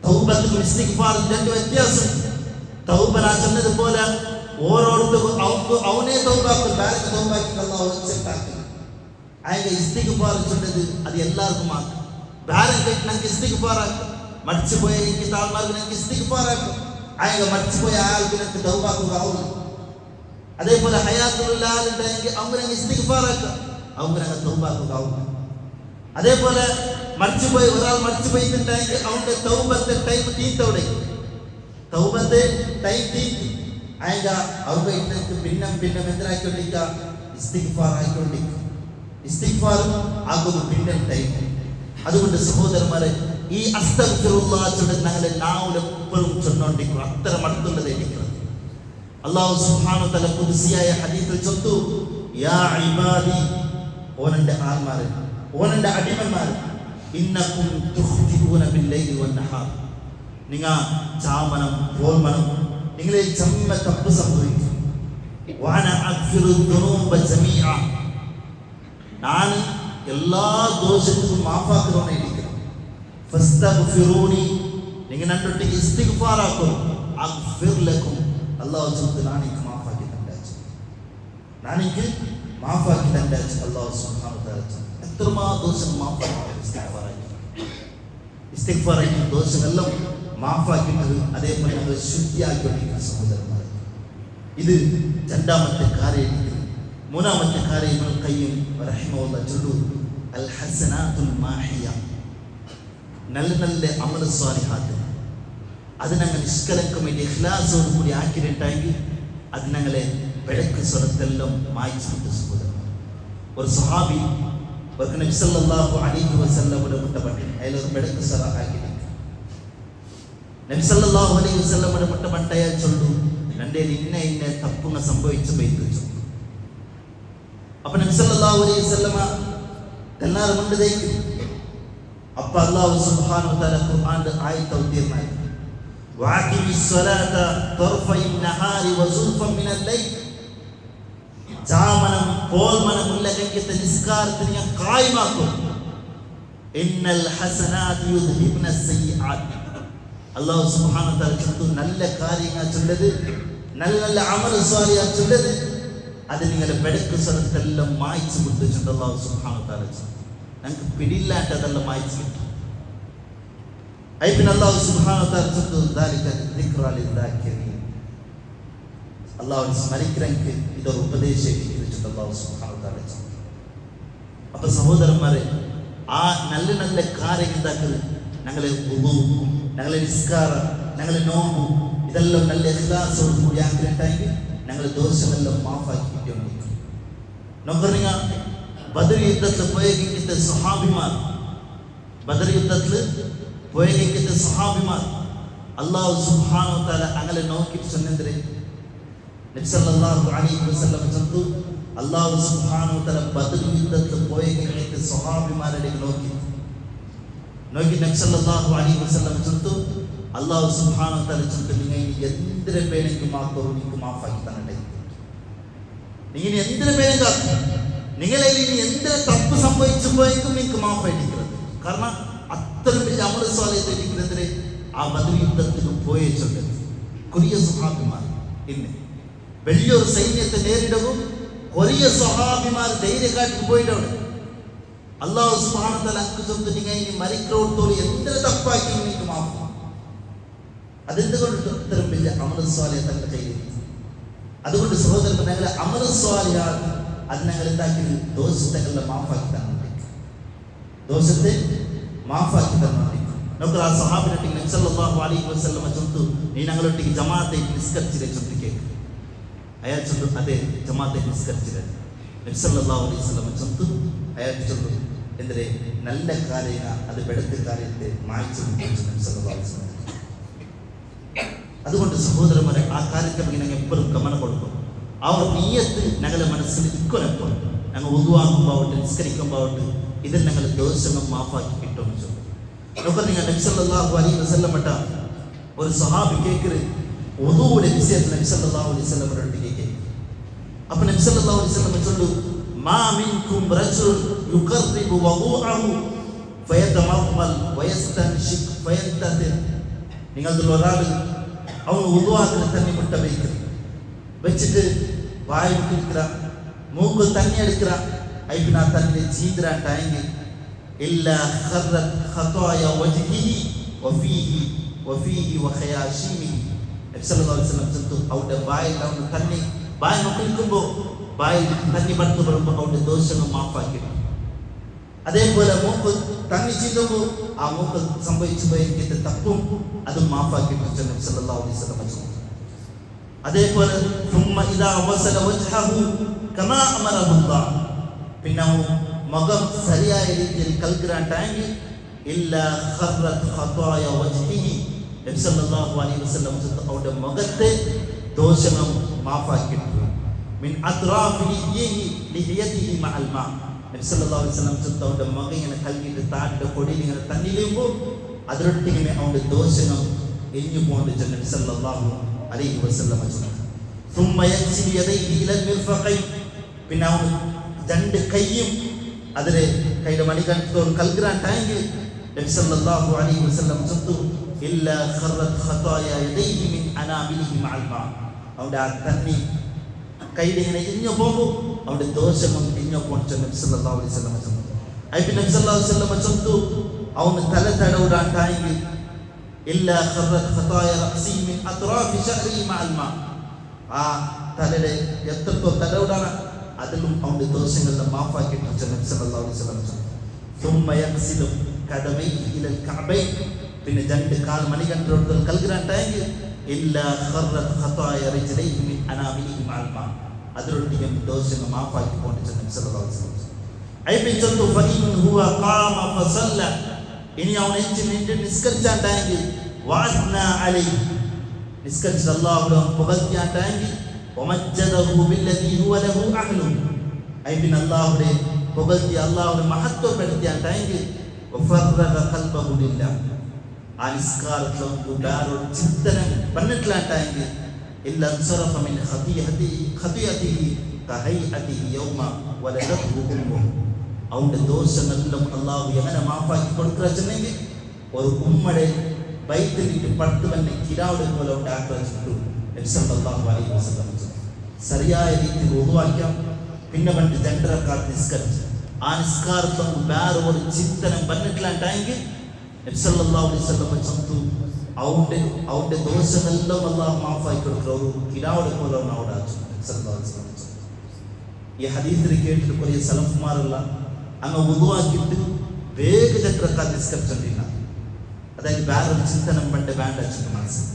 തൗബത്തും ഇസ്തിഗ്ഫാറും രണ്ട് വ്യത്യാസം. തൗബ ചെന്നതുപോലെ ഓരോരുത്തർക്കും അവനെ തൗബാക്കും, ബാരക്ക് തൗബാക്കി അല്ലാഹു അക്സെപ്റ്റ്. അയക ഇസ്തിഗ്ഫാർ ചൊല്ലത് അത് എല്ലാവർക്കും ആക്കും. ബാരക്ക് നമുക്ക് ഇസ്തിഗ്ഫാർ ആക്കും. മരിച്ചുപോയ എനിക്ക് താഴ്മാർക്ക് നമുക്ക് ഇസ്തിഗ്ഫാർ ആക്കും. അയക മരിച്ചുപോയ ആൾക്ക് നമുക്ക് തൗബാക്കുക ആവുന്നു. അതേപോലെ ഹയാത്തുള്ള ആളുണ്ടെങ്കിൽ അവർക്ക് ഇസ്തിഗ്ഫാർ ആക്കാം, അവർക്ക് തൗബാക്കുക ആവുന്നു. അതേപോലെ മരിച്ചുപോയി ഒരാൾ മരിച്ചുപോയിട്ടുണ്ടെങ്കിൽ അവന്റെ തൗബത്തെ ടൈം തീർത്തവിടെ, തൗബത്തെ ടൈം തീർത്തി അയക അവർക്ക് ഭിന്നം എന്തിനായിക്കൊണ്ടിരിക്കുക? ഇസ്തിഗ്ഫാർ ആയിക്കൊണ്ടിരിക്കുക. ഇസ്തിഗ്ഫാർ ആകുന്നു ഭിന്നം ടൈം. അതുകൊണ്ട് സഹോദരന്മാരെ, ഈ അസ്തഗ്ഫിറുല്ലാഹ് ചൊല്ലി ഞങ്ങളെ നാവിലും എപ്പോഴും ചൊല്ലിക്കൊണ്ടിരിക്കുക. അത്തരം അടുത്തുള്ളത് എനിക്കുന്നത്. അല്ലാഹു സുബ്ഹാനഹു വ തആല ഖുദ്സിയായ ഹദീസിൽ ചൊല്ലുന്നു, യാ ഇബാദി, ഓനന്റെ ആൾമാരെ, ഓനന്റെ അടിമന്മാരെ, ഇന്നകും തുഖ്തിഊന ബില്ലൈലി വന്നഹാർ, നിങ്ങൾ ചാമനം പോൽമനം നിങ്ങളെ ചമ്മ തപ്പ് സംഭവിക്കും. വഅന അഗ്ഫിറു ദുനൂബ ജമീഅ, ഞാൻ എല്ലാ ദോഷത്തിനും മാഫാക്കുന്നവനെ ഇരിക്കുന്നു. ഫസ്തഗ്ഫിറൂനി, നിങ്ങൾ രണ്ടൊട്ടിക്ക് ഇസ്തിഗ്ഫാർ ആക്കും. അഗ്ഫിർ ലക്കും, അല്ലാഹു സുബ്ഹാനഹു ഞാൻ എനിക്ക് മാഫാക്കി തന്നാച്ചു, ഞാൻ എനിക്ക് മാഫാക്കി തന്നാച്ചു. അല്ലാഹു സുബ്ഹാനഹു തആല എത്രമാ ദോഷം മാഫാക്കി ഇസ്തിഗ്ഫാറാക്കി ദോഷമെല്ലാം മാഫാക്കിയിട്ട് അതേപോലെ നമ്മൾ ശുദ്ധിയാക്കിക്കൊണ്ടിരിക്കുന്ന സഹോദരന്മാരെ, ഇത് രണ്ടാമത്തെ കാര്യം. മൂന്നാമത്തെ കാര്യം ഇബ്നുൽ ഖയ്യിം റഹിമഹുല്ലാഹ് ചൊല്ലു, അൽ ഹസനാത്തുൽ മാഹിയ, നല്ല നല്ല അമൽ സ്വാലിഹാത്ത് അത് ഞങ്ങൾ നിഷ്കലങ്കമായിട്ട് ഇഖ്ലാസോട് കൂടി ആക്കിയിട്ടുണ്ടെങ്കിൽ അത് ഞങ്ങളെ പിഴക്ക് സ്വരത്തെല്ലാം മായ്ച്ചിട്ട് സഹോദരന്മാർ. ഒരു സ്വഹാബി നബി സല്ലല്ലാഹു അലൈഹി വസല്ലമയുടെ മുട്ടപട്ടി അതിലൊരു പിഴക്ക് സ്വര ആക്കിയിട്ട് നബി സല്ലല്ലാഹു അലൈഹി വസല്ലമയുടെ മുട്ടപട്ടയ ചൊല്ലു, എൻ്റെ ഇന്ന തപ്പുങ്ങ സംഭവിച്ചു പോയിച്ചു. അപ്പൊ നബി സല്ലല്ലാഹു അലൈഹി വസല്ലമ എല്ലാവരും കൊണ്ടതേക്ക്. അപ്പൊ അല്ലാഹു സുബ്ഹാനഹു വ തആല ഖുർആനിലെ ആയത്ത് അവതീർണായി, വഅഖിമിസ് സ്വലാത തർഫഇൻ നഹാരി വസുൽഫൻ മിനൽ ലൈൽ, ജാമനം പോൽമനം ഉള്ള രംഗത്തെ നിസ്കാരത്തിന് ഞാൻ കായമാക്കും. ഇന്നൽ ഹസനാത് യുദ്ഹിബ്ന സയ്യിആത്, അല്ലാഹു സുബ്ഹാനഹു വ തആല ചൊല്ലുന്നു, നല്ല കാര്യങ്ങൾ ചൊല്ലത്, നല്ല നല്ല അമൽ സ്വാലിഹ ചൊല്ലത് അത് നിങ്ങളുടെ പെടക്ക് സ്ഥലത്തെല്ലാം മായ്ച്ചു വിട്ടിട്ടുണ്ട്. അല്ലാഹു സുബ്ഹാനഹു വ തആല ഞങ്ങൾക്ക് പിടിയില്ലാത്തതെല്ലാം മായ്ച്ചു കിട്ടും. അയി പിന്നെ അല്ലാഹു സുബ്ഹാനഹു വ തആല ചൊല്ലുന്നു, ദാലിക ദിക്റ ലിദ്ദാകിരീൻ, അല്ലാഹു സ്മരിക്കരക്ക് ഇതൊരു ഉപദേശിച്ചിട്ടുണ്ട്. അല്ലാഹു സുബ്ഹാനഹു വ തആല. അപ്പൊ സഹോദരന്മാരെ, ആ നല്ല നല്ല കാര്യങ്ങൾ എന്താക്കരുത്, ഞങ്ങളെ വുദൂ, ഞങ്ങളെ നിസ്കാരം, ഞങ്ങളെ നോമ്പ് ഇതെല്ലാം നല്ല ഇഖ്ലാസോട് കൂടി ആക്കിയിട്ടുണ്ടെങ്കിൽ ഞങ്ങൾ ദോഷമെല്ലാം മാഫാക്കി കിട്ടിക്കൊണ്ടിരിക്കും. നമുക്കറിയാ, ബദർ യുദ്ധത്തിൽ പോയകിക്കത്തെ സ്വഹാബിമാർ, ബദർ യുദ്ധത്തിൽ പോയകിക്കത്തെ സ്വഹാബിമാർ അല്ലാഹു സുബ്ഹാനഹു വ തആല അങ്ങനെ നോക്കിയിട്ട് ചൊന്നെന്തരെ, നബി സല്ലല്ലാഹു അലൈഹി വസല്ലം ചൊല്ലുന്നു, അല്ലാഹു സുബ്ഹാനഹു വ തആല ബദർ യുദ്ധത്തിൽ പോയകിക്കത്തെ സ്വഹാബിമാരുടെ നോക്കി നബി സല്ലല്ലാഹു അലൈഹി വസല്ലം ചൊല്ലുന്നു, അല്ലാഹു സുബ്ഹാനഹു വ തആല ചൊല്ലുന്നു, നിങ്ങൾ എന്തിനെ പേനെങ്കിൽ മാത്രം നിങ്ങൾക്ക് മാഫാക്കി തന്നിട്ടേ, നിങ്ങൾ എന്തിനെ പേനെങ്കാക്കും, നിങ്ങളെ ഇനി എന്തിനെ തപ്പ് സംഭവിച്ചു പോയെങ്കിൽ നിങ്ങൾക്ക് മാഫായിട്ടിരിക്കുന്നത്. കാരണം അത്രയും വലിയ അമൽ സ്വാലിഹത്ത് ഇരിക്കുന്നതിന് ആ ബദർ യുദ്ധത്തിന് പോയ ചൊല്ലത് കൊറിയ സ്വഹാബിമാർ ഇന്ന് വലിയൊരു സൈന്യത്തെ നേരിടവും കൊറിയ സ്വഹാബിമാർ ധൈര്യക്കാട്ടിൽ പോയിട്ടവിടെ അല്ലാഹു സുബ്ഹാനഹു വ തആല അക്ക് ചൊല്ലുന്നു, നിങ്ങൾ ഇനി മരിക്കോടത്തോളം എന്തിനെ തപ്പാക്കി നിങ്ങൾക്ക് മാഫ. അതെന്തുകൊണ്ട് ഇത്തരം വലിയ അമൽ സ്വാലിഹ തങ്ങളുടെ കയ്യിൽ. അതുകൊണ്ട് സഹോദരൻ, ഞങ്ങളെ അമൽ സ്വാലിഹ അത് ഞങ്ങൾ എന്താക്കി ദോഷത്തെ മാഫാക്കി തന്നിട്ടുണ്ട്, ദോഷത്തെ മാഫാക്കി തന്നിട്ടുണ്ട്. നമുക്ക് ആ സഹാബിനൊട്ടിക്ക് നബി സല്ലല്ലാഹു അലൈഹി വസല്ലം ചൊല്ലുന്നു, നീ ഞങ്ങളൊട്ടിക്ക് ജമാഅത്തെ നിസ്കരിച്ചില്ലേ ചൊല്ലിക്കേക്ക്. അയാൾ ചൊല്ലും, അതെ ജമാഅത്തെ നിസ്കരിച്ചില്ല. നബി സല്ലല്ലാഹു അലൈഹി വസല്ലം ചൊല്ലുന്നു, അയാൾ ചൊല്ലും, എന്തേ നല്ല കാര്യങ്ങൾ അത് വെടുത്ത കാര്യത്തെ മായ്ച്ചു നബി സല്ലല്ലാഹു അലൈഹി വസല്ലം. അതുകൊണ്ട് സഹോദരന്മാരെ, ആ കാര്യത്തെ ഞങ്ങൾ എപ്പോഴും ഗമനം കൊടുക്കും. ആ ഒരു നീയത്ത് ഞങ്ങളുടെ മനസ്സിൽ ഇക്കൊലപ്പോൾ ഞങ്ങൾ ഉദുവാക്കുമ്പോട്ട് നിസ്കരിക്കുമ്പോട്ട് ഇതിൽ ഞങ്ങൾ ദോഷങ്ങൾ മാഫാക്കി കിട്ടുമെന്ന് ചൊല്ലും. നോക്കാം, നിങ്ങൾ നബി സല്ലല്ലാഹു അലൈഹി വസല്ലം മറ്റ ഒരു സഹാബി കേൾക്കരുത് ഉദുവിന്റെ വിഷയത്തിൽ നബി സല്ലല്ലാഹു അലൈഹി വസല്ലം കേൾക്കും. അപ്പൊ നബി സല്ലല്ലാഹു അലൈഹി വസല്ലം ചൊല്ലും, മാ മിൻകും റജുൽ യുഖർരിബു വദൂഅഹു ഫയതമമ്മൽ വയസ്തൻഷിക് ഫയന്തദിർ. നിങ്ങളിൽ ഒരാൾ അവൻ ഉദുവാക്കിൽ തണ്ണി മുട്ട വെച്ചിട്ട് വായ വിട്ടിരിக்கிறான், മൂക്ക് തണ്ണി എടുக்கிறான், ஐபினா தண்ணி சீந்திராட்டாங்க. இல்லா خرت خطايا وجهه وفيه وفيه وخياشيمه. നബി സല്ലല്ലാഹു അലൈഹി വസല്ലം ചൊല്ലുന്നു, അവന്റെ വായിൽ അവൻ തണ്ണി വായ നോക്കിക്കുമ്പോൾ വായിൽ തണ്ണി പടുത്തു വരുമ്പോൾ അവന്റെ ദോഷങ്ങൾ മാഫാക്കി. അതേപോലെ മൂക്ക് തണ്ണി ചീന്തുമ്പോൾ ആ മൂക്ക് സംഭവിച്ചു പോയിരിക്കുന്ന തപ്പും അതും മാഫാക്കി നബി സല്ലല്ലാഹു അലൈഹി വസല്ലം ചൊല്ലുന്നു. അതേപോലെ ثم اذا وصل وجهه كما امره الله. പിന്നെ മുഖം ശരിയായ രീതിയിൽ കൽഗ്രാണ്ടായെങ്കിൽ ഇല്ലാ ഖറത് ഖതായ വജ്ഹിഹി. നബി സല്ലല്ലാഹു അലൈഹി വസല്ലം അവരുടെ മുഖത്തെ ദോഷങ്ങൾ മാഫാക്കിയിട്ടുണ്ട്. മിൻ അത്റാഫി ലിഹിയതിഹി മഅൽ മാ. നബി സല്ലല്ലാഹു അലൈഹി വസല്ലം അവരുടെ മുഖം ഇങ്ങനെ കൽകിയിട്ട് താഴെ കൊടിയിൽ ഇങ്ങനെ തന്നിയിടുമ്പോൾ അതിലൊട്ടിങ്ങനെ അവരുടെ ദോഷങ്ങൾ എരിഞ്ഞു പോകുന്നുണ്ട് നബി സല്ലല്ലാഹു അലൈഹി വസല്ലം. ثم يغسل يديه الى المرفقين. പിന്നെ അവൻ രണ്ട് കൈയും അതിലെ കൈയുടെ മണികണ്ടത്തോട് കൽഗ്രാണ്ടായെങ്കിൽ നബി സല്ലല്ലാഹു അലൈഹി വസല്ലം ചൊല്ലുന്നു, ഇല്ലാ ഖറത് ഖതായ യദൈഹി മിൻ അനാബിലിഹി മഅൽ മാ. അവന്റെ ആ തണ്ണി കൈയുടെ ഇങ്ങനെ ഇഞ്ഞു പോകുമ്പോൾ അവന്റെ ദോഷങ്ങൾ ഇഞ്ഞു പോയിട്ട് നബി സല്ലല്ലാഹു അലൈഹി വസല്ലം ചൊല്ലുന്നു. നബി സല്ലല്ലാഹു അലൈഹി വസല്ലം ചൊല്ലുന്നു, അവന് തല തടവിടാണ്ടായെങ്കിൽ ഇല്ലാ ഖറത് ഖതായ റഅസി മിൻ അത്റാഫി ശഅരി മഅൽ മാ. ആ തലയുടെ എത്രത്തോ തടവിടാണ് അതിലും അവന്റെ ദോഷങ്ങളുടെ മാഫാക്കിയിട്ട് നബി സല്ലല്ലാഹു അലൈഹി വസല്ലം ചൊല്ലുന്നു. ثم يغسل كعبيه الى الكعبين. പിന്നെ രണ്ട് കാൽ മണികണ്ടത്തോട് കൽഗ്രാണ്ടായെങ്കിൽ ഇല്ലാ ഖറത് ഖതായ റിജ്ലൈഹി മിൻ അനാബിലിഹി മഅൽ മാ. അതിലൊട്ടിയും ദോഷങ്ങൾ മാഫാക്കി കൊണ്ട് നബി സല്ലല്ലാഹു അലൈഹി വസല്ലം. ഐബിൻ ചൊല്ലുന്നു, ഫഇൻ ഹുവ ഖാമ ഫസല്ല. ഇനി അവൻ എഞ്ചി നിന്റെ നിസ്കരിച്ചാണ്ടായെങ്കിൽ വഅസ്നാ അലൈഹി. നിസ്കരിച്ച് അല്ലാഹുവിനെ പുകഴ്ത്തിയാണ്ടായെങ്കിൽ വമജ്ജദഹു ബില്ലദീ ഹുവ ലഹു അഹ്ലു. ഐബിൻ അല്ലാഹുവിനെ പുകഴ്ത്തി അല്ലാഹുവിനെ മഹത്വപ്പെടുത്തിയാണ്ടായെങ്കിൽ വഫറഗ ഖൽബഹു ലില്ലാഹ്. ആ നിസ്കാരത്തിലും വേറൊരു ചിന്തനം വന്നിട്ടില്ലാണ്ടായെങ്കിൽ ഇല്ലാ സറഫ മിൻ ഖതിയതിഹി കഹൈഅതിഹി യൗമ വലദത്ഹു ഉമ്മുഹു. അവന്റെ ദോഷങ്ങളെല്ലാം അല്ലാഹു എങ്ങനെ മാഫാക്കി കൊടുക്കുകയെങ്കിൽ ഒരു ഉമ്മയുടെ വയറ്റിലിട്ട് പടുത്തുവന്നെ കിരാവുടെ പോലെ അവന്റെ ആഗ്രഹിച്ചിട്ടു നബി സല്ലല്ലാഹു അലൈഹി വസല്ലം. ശരിയായ രീതിയിൽ ഉദുവാക്കാം, പിന്നെ പണ്ട് 2 റക്അത്ത് നിസ്കരിച്ച് ആ നിസ്കാരത്തിൽ വേറെ ഒരു ചിന്തനം വന്നിട്ടില്ലാണ്ടായെങ്കിൽ നബി സല്ലല്ലാഹു അലൈഹി വസല്ലം ചൊല്ലുന്നു, അവന്റെ ദോഷങ്ങളെല്ലാം അല്ലാഹു മാഫാക്കി കൊടുക്കുക ഒരു കിരാവുടെ പോലെ അവൻ അവിടെ നബി സല്ലല്ലാഹു അലൈഹി വസല്ലം. ഈ ഹദീസിൽ കേട്ടിട്ട് കുറേ സലഫുമാരുള്ള അങ്ങ് ഉദുവാക്കിയിട്ട് വേഗ 2 റക്അത്ത് നിസ്കരിച്ചിട്ടില്ല. അതായത് വേറൊരു ചിന്തനം പണ്ട് വേണ്ട വെച്ചിട്ട് മനസ്സിൽ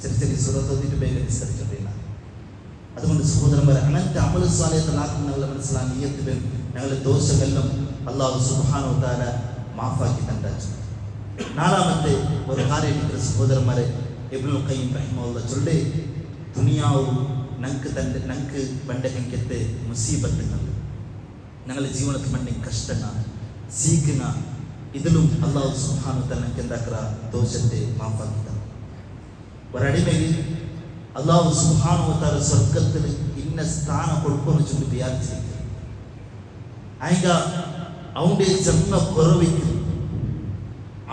ചെറിയ ചെറിയ സുറത്തോതിട്ട് വേഗ നിസ്കരിച്ചിട്ടില്ല. അതുകൊണ്ട് സഹോദരന്മാരെ, അങ്ങനത്തെ അമൽ സ്വാലിഹത്തുകളാക്കുന്ന മനസ്സിലാണ് നീയത്തിൽ ഞങ്ങളുടെ ദോഷമെല്ലാം അല്ലാഹു സുബ്ഹാനഹു വ തആല മാഫാക്കി തന്നിട്ടുണ്ട്. നാലാമത്തെ ഒരു കാര്യം സഹോദരന്മാരെ, ഇബ്നുൽ ഖയ്യിം റഹിമഹുല്ലാഹ് ചൊല്ലി, ദുനിയാവ് ഞങ്ങൾക്ക് പണ്ടത്തെ മുസീബത്തുകൾ ഞങ്ങളുടെ ജീവിതത്തിൽ പണ്ട കഷ്ടങ്ങൾ സീക്കുന്ന ഇതിലും അല്ലാഹു സുബ്ഹാനഹു വ തആല ഞങ്ങൾക്ക് എന്താക്കുക ദോഷത്തെ മാഫാക്കി തന്നു. ഒരടിമയിൽ അല്ലാഹു സുബ്ഹാനഹു വ തആല സ്വർഗത്തിൽ ഇന്ന സ്ഥാനം കൊടുക്കുമെന്ന് ചൊല്ലി വിചാരിച്ചിരിക്കും. അതിൻ്റെ അവൻ്റെ ചെമ്മ കുറവിക്കും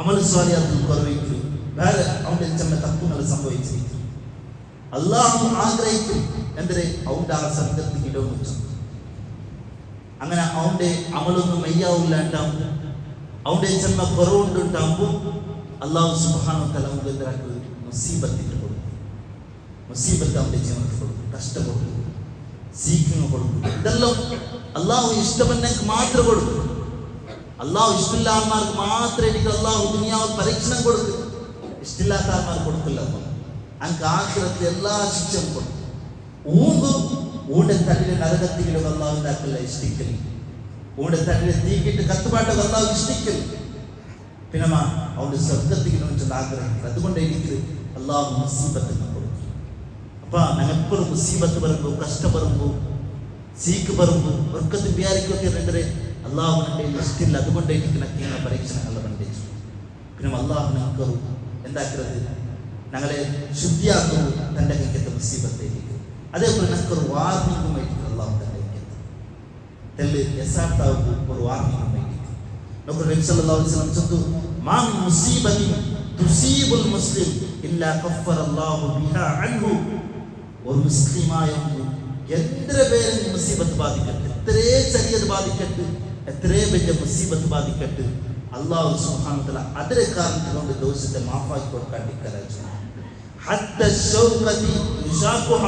അമൽ സ്വാലിഹത്തിൽ കുറവിക്കും വേറെ അവൻ്റെ ചെമ്മ തപ്പുകൾ സംഭവിച്ചിരിക്കും. അല്ലാഹു ആഗ്രഹിക്കും എന്തിനെ അവൻ്റെ ആ സ്വർഗത്തിൽ ഇടം വെച്ചു. അങ്ങനെ അവൻ്റെ അമലൊന്നും മെയ്യാവില്ലാണ്ടാവും, അവൻ്റെ ചെമ്മ കുറവുണ്ടാകുമ്പോൾ അല്ലാഹു സുബ്ഹാനഹു വ തആല അവൻ്റെ എതിരാക്ക് മുസീബത്തിട്ട് കൊടുക്കും. മുസീബത്ത് അവൻ്റെ ജീവിതത്തിൽ കൊടുക്കും, കഷ്ടപ്പെടും, സീക്കിങ് കൊടുക്കും. ഇതെല്ലാം അല്ലാഹു ഇഷ്ടപ്പെടുന്നെങ്കിൽ മാത്രം കൊടുക്കും. അല്ലാഹു ഇഷ്ടമില്ല ആൾമാർക്ക് മാത്രമേ എനിക്ക് അല്ലാഹു ദുനിയാവ് പരീക്ഷണം കൊടുക്കും. ഇഷ്ടമില്ലാത്ത ആൾമാർ കൊടുക്കില്ല. അനക്ക് ആഖിറത്തിൽ എല്ലാ ശിക്ഷയും കൊടുക്കും. ഊണ്ട് തട്ടിലെ നരകത്തിലും അല്ലാഹു ഉണ്ടാക്കില്ല ഇഷ്ടിക്കൽ. ഊണ്ട് തട്ടിലെ തീക്കിട്ട് കത്തുപാട്ടൊക്കെ അല്ലാഹു ഇഷ്ടിക്കൽ. പിന്നെ അവൻ്റെ സ്വർഗത്തിലും ആഗ്രഹിക്കുന്നത്. അതുകൊണ്ട് എനിക്ക് അല്ലാഹു മുസീബത്ത് കൊടുക്കും. അപ്പൊ ഞങ്ങൾക്കൊരു മുസീബത്ത് വരുമ്പോൾ, കഷ്ടം വരുമ്പോൾ, സീക്ക് വരുമ്പോൾ വർക്കത്ത് വിചാരിക്കൊക്കെ അള്ളാഹുവിൻ്റെ ഇഷ്ടമില്ല. അതുകൊണ്ട് എനിക്ക് ഇങ്ങനെ പരീക്ഷണങ്ങൾ കണ്ടിച്ചു. പിന്നെ അള്ളാഹു ഞങ്ങൾക്ക് എന്താക്കരുത്, ഞങ്ങളെ ശുദ്ധിയാക്കുന്നു തൻ്റെ കൈക്കത്തെ മുസീബത്തേക്ക്. അതേപോലെ ഞങ്ങൾക്കൊരു വാർണിംഗുമായിട്ട് അള്ളാഹു തൻ്റെ കൈക്കത്ത് തെല്ല് യഥാർത്ഥാവുമ്പോൾ ഒരു വാർണിംഗുമായിട്ട് നബി സല്ലല്ലാഹു അലൈഹി വസല്ലം ചൊല്ലുന്നു മാ മിൻ മുസീബത്തിൻ തുസീബുൽ മുസ്ലിം ഇല്ലാ കഫറല്ലാഹു ബിഹാ അൻഹു. ഒരു മുസ്ലിമായ എത്ര പേരെ മുസീബത്ത് ബാധിക്കട്ടെ, എത്രേ ചെറിയത് ബാധിക്കട്ടെ, എത്രേ വലിയ മുസീബത്ത് ബാധിക്കട്ടെ, അല്ലാഹു സുബ്ഹാനഹു വ തആല അതിലെ കാരണത്തിൽ കൊണ്ട് ദോഷത്തെ മാഫാക്കി കൊടുക്കാൻ ധിക്കാരം. ഹത്ത ശൗഖതി യുശാഖുഹ.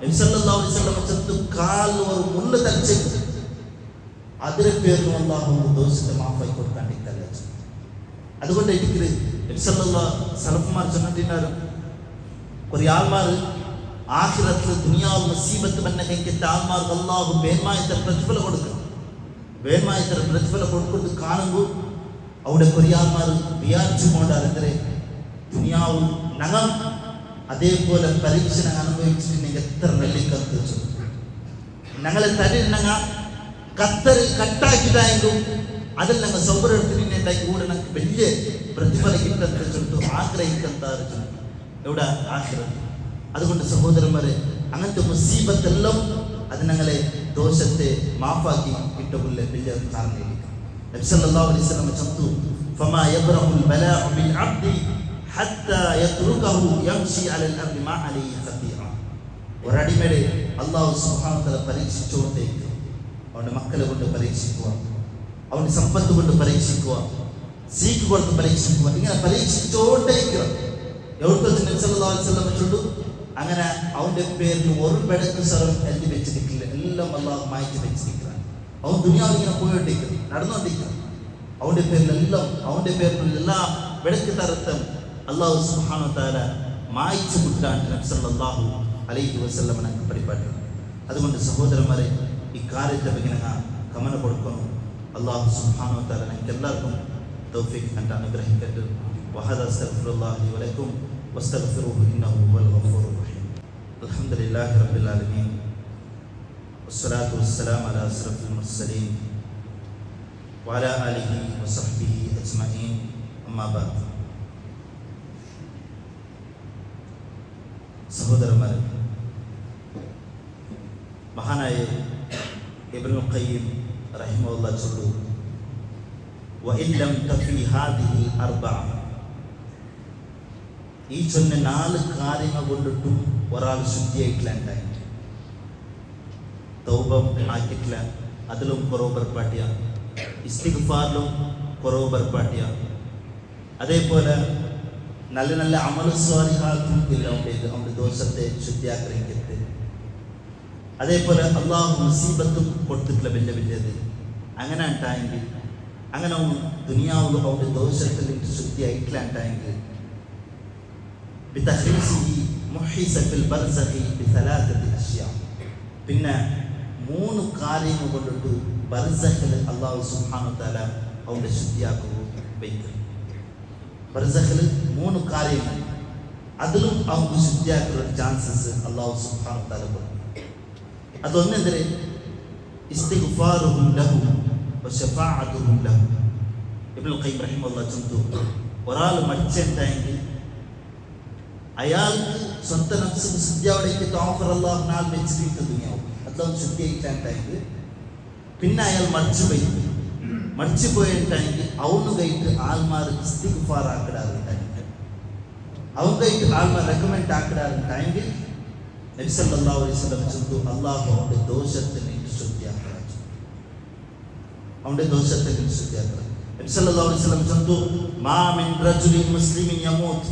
നബി സല്ലല്ലാഹു അലൈഹി വസല്ലം ചൊല്ലുന്നു കാൽ ഒരു മുള്ള തടിച്ചു അതിലെ പേരിലും അല്ലാഹു ദോഷത്തെ മാഫാക്കി കൊടുക്കാൻ ധിക്കാരം. അതുകൊണ്ട് എനിക്ക് നബി സല്ലല്ലാഹു സലഫുമാർ ചൊല്ലിട്ടുണ്ടായിരുന്നു, ഒരു ആൾമാർ ആഖിറത്തിൽ ദുനിയാവ് മുസീബത്ത് വന്ന കഴിഞ്ഞിട്ട് ആൾമാർക്ക് അല്ലാഹു വേന്മായത്തെ പ്രതിഫലം കൊടുക്കണം. വേന്മായത്തെ പ്രതിഫലം കൊടുക്കുന്നത് കാണുമ്പോൾ അവിടെ കൊറിയാൾമാർ വിചാരിച്ചു കൊണ്ടാരെ ദുനിയാവ് നഗം അതേപോലെ പരീക്ഷ അനുഭവിച്ചിട്ടുണ്ടെങ്കിൽ എത്ര നെല്ലിക്കത്ത് ഞങ്ങളെ തരുന്നങ്ങ കത്തറിൽ കട്ടാക്കിട്ടായെങ്കിലും അതിൽ ഞങ്ങൾ സൗകര്യത്തിനുണ്ടായി കൂടെ ഞങ്ങൾക്ക് വലിയ പ്രതിഫലം കിട്ടത്തെ ചൊല്ലിട്ട് ആഗ്രഹിക്കന്താറ് ചൊല്ലിട്ടു എവിടെ ആഖിറത്ത്. അതുകൊണ്ട് സഹോദരന്മാരെ അങ്ങനത്തെ മുസീബത്തെല്ലാം അത് ഞങ്ങളെ ദോഷത്തെ മാഫാക്കി കിട്ടുള്ള വലിയ കാരണമായിരിക്കും. നബി സല്ലല്ലാഹു അലൈഹി വസല്ലം ചൊല്ലുന്നു ഫമാ യബ്റഹുൽ ബലാഉ ബിൽ അബ്ദി ഹത്താ യത്റുകഹു യംശി അലൽ അർദി മാ അലൈഹി ഖതീഅ. ഒരടിമയെ അല്ലാഹു സുബ്ഹാനഹു വ തആല പരീക്ഷിച്ചുകൊണ്ടേയിരിക്കും. അവന്റെ മക്കളെ കൊണ്ട് പരീക്ഷിക്കുക, അവന്റെ സമ്പത്ത് കൊണ്ട് പരീക്ഷിക്കുക, സീക്ക് കൊടുത്ത് പരീക്ഷിക്കുക, ഇങ്ങനെ പരീക്ഷിച്ചുകൊണ്ടേയിരിക്കുക. എവിടുത്തെ നബി സല്ലല്ലാഹു അലൈഹി വസല്ലം ചൊല്ലുന്നു അങ്ങനെ അവന്റെ പേരിൽ ഒരു ബെടക്ക് സ്ഥലം എഴുതി വെച്ചിട്ടില്ല, എല്ലാം അല്ലാഹു മായ്ച്ചു വെച്ചിരിക്കുകയാണ്. അവൻ ദുനിയാവിൽ ഇങ്ങനെ പോയിട്ടിരിക്കുന്നു, നടന്നുകൊണ്ടിരിക്കുന്നു. അവന്റെ പേരിലെല്ലാം അവന്റെ പേരിലുള്ള എല്ലാ ബെടക്ക് തരത്തും അല്ലാഹു സുബ്ഹാനഹു വ തആല മായ്ച്ചു വിട്ടാൻ നബി സല്ലല്ലാഹു അലൈഹി വസല്ലം നമുക്ക് പഠിപ്പാട്ടു. അതുകൊണ്ട് സഹോദരന്മാരെ ഇക്കാര്യത്തെ ഇങ്ങനെ ഗമന കൊടുക്കണം. അല്ലാഹു സുബ്ഹാനഹു വ തആല നമുക്ക് എല്ലാവർക്കും തൗഫീഖ് കണ്ട് അനുഗ്രഹിക്കട്ടെ. വഹദ അസ്തഗ്ഫിറുല്ലാഹി വലക്കും വസ്തഗ്ഫിറുഹു ഇന്നഹു ഹുവൽ ഗഫൂറുർ റഹീം. അൽഹംദുലില്ലാഹി റബ്ബിൽ ആലമീൻ വസ്സലാത്തു വസ്സലാമു അലാ അശ്റഫിൽ മുർസലീൻ വഅലാ ആലിഹി വസഹ്ബിഹി അജ്മഈൻ. അമ്മാ ബഅദ്. സഹോദരന്മാരെ, മഹാനായ ഇബ്നുൽ ഖയ്യിം റഹിമഹുല്ലാഹ് ചൊല്ലുന്നു വഇൻ ലം തഫി ഹാദിഹി അർബഅ. ഈ ചൊന്ന 4 കാര്യങ്ങൾ കൊണ്ടിട്ടും ഒരാൾ ശുദ്ധിയായിട്ടില്ല ഉണ്ടായി. തൗബ ആക്കിയിട്ടില്ല, അതിലും കുറവ് ബർപ്പാട്ടിയ, ഇസ്തിഗ്ഫാറിലും കുറവ് ബർപ്പാട്ടിയ, അതേപോലെ നല്ല നല്ല അമൽ സ്വാലിഹാത്തും ഇല്ല അവൻ്റെ ദോഷത്തെ ശുദ്ധിയാഗ്രഹിക്കരുത്. അതേപോലെ അള്ളാഹു മുസീബത്തും കൊടുത്തിട്ടില്ല വലിയ വലിയത്. അങ്ങനെ ഉണ്ടായെങ്കിൽ അങ്ങനെ ദുനിയാവിലും അവൻ്റെ ദോഷത്തിൽ ശുദ്ധിയായിട്ടില്ല ഉണ്ടായെങ്കിൽ പിന്നെ 3 കാര്യങ്ങൾ കൊണ്ടിട്ട് ബർസഖിൽ അല്ലാഹു സുബ്ഹാനഹു വ തആല അവന്റെ ശുദ്ധിയാക്കുക വയ്ക്കും. ബർസഖിൽ 3 കാര്യങ്ങൾ, അതിലും അവർക്ക് ശുദ്ധിയാക്കുന്ന ചാൻസസ് അല്ലാഹു സുബ്ഹാനഹു വ തആല കൊടുക്കും. അതൊന്നെതിരെ ഇസ്തിഗ്ഫാറുഹും ലഹു വശഫാഅത്തുഹും ലഹു. ഇബ്നുൽ ഖയ്യിം റഹിമഹുല്ലാഹ് ചൊല്ലുന്നു ഒരാൾ മരിച്ചിട്ടുണ്ടെങ്കിൽ അയാൾക്ക് സ്വന്തം നഫ്സിന് ശുദ്ധിയാവിടേക്ക് ഓഫർ അല്ലാഹു നാൾ വെച്ചിട്ട് ദുനിയാവും അതെല്ലാം ശുദ്ധിയായിട്ടാണെങ്കിൽ പിന്നെ അയാൾ മരിച്ചു പോയിട്ടാണെങ്കിൽ അവന് കൈട്ട് ആൾമാർ ഇസ്തിഗ്ഫാർ ആക്കിടാറുണ്ടായെങ്കിൽ, അവൻ കൈട്ട് ആൾമാർ റെക്കമെൻഡ് ആക്കിടാറുണ്ടായെങ്കിൽ നബി സല്ലല്ലാഹു അലൈഹി വസല്ലം ചൊല്ലുന്നു അല്ലാഹു അവന്റെ ദോഷത്തിന് ശുദ്ധിയാക്കുക, അവന്റെ ദോഷത്തിന് ശുദ്ധിയാക്കുക. നബി സല്ലല്ലാഹു അലൈഹി വസല്ലം ചൊല്ലുന്നു മാ മിൻ റജുലിൻ മുസ്ലിമിൻ യമൂത്ത്.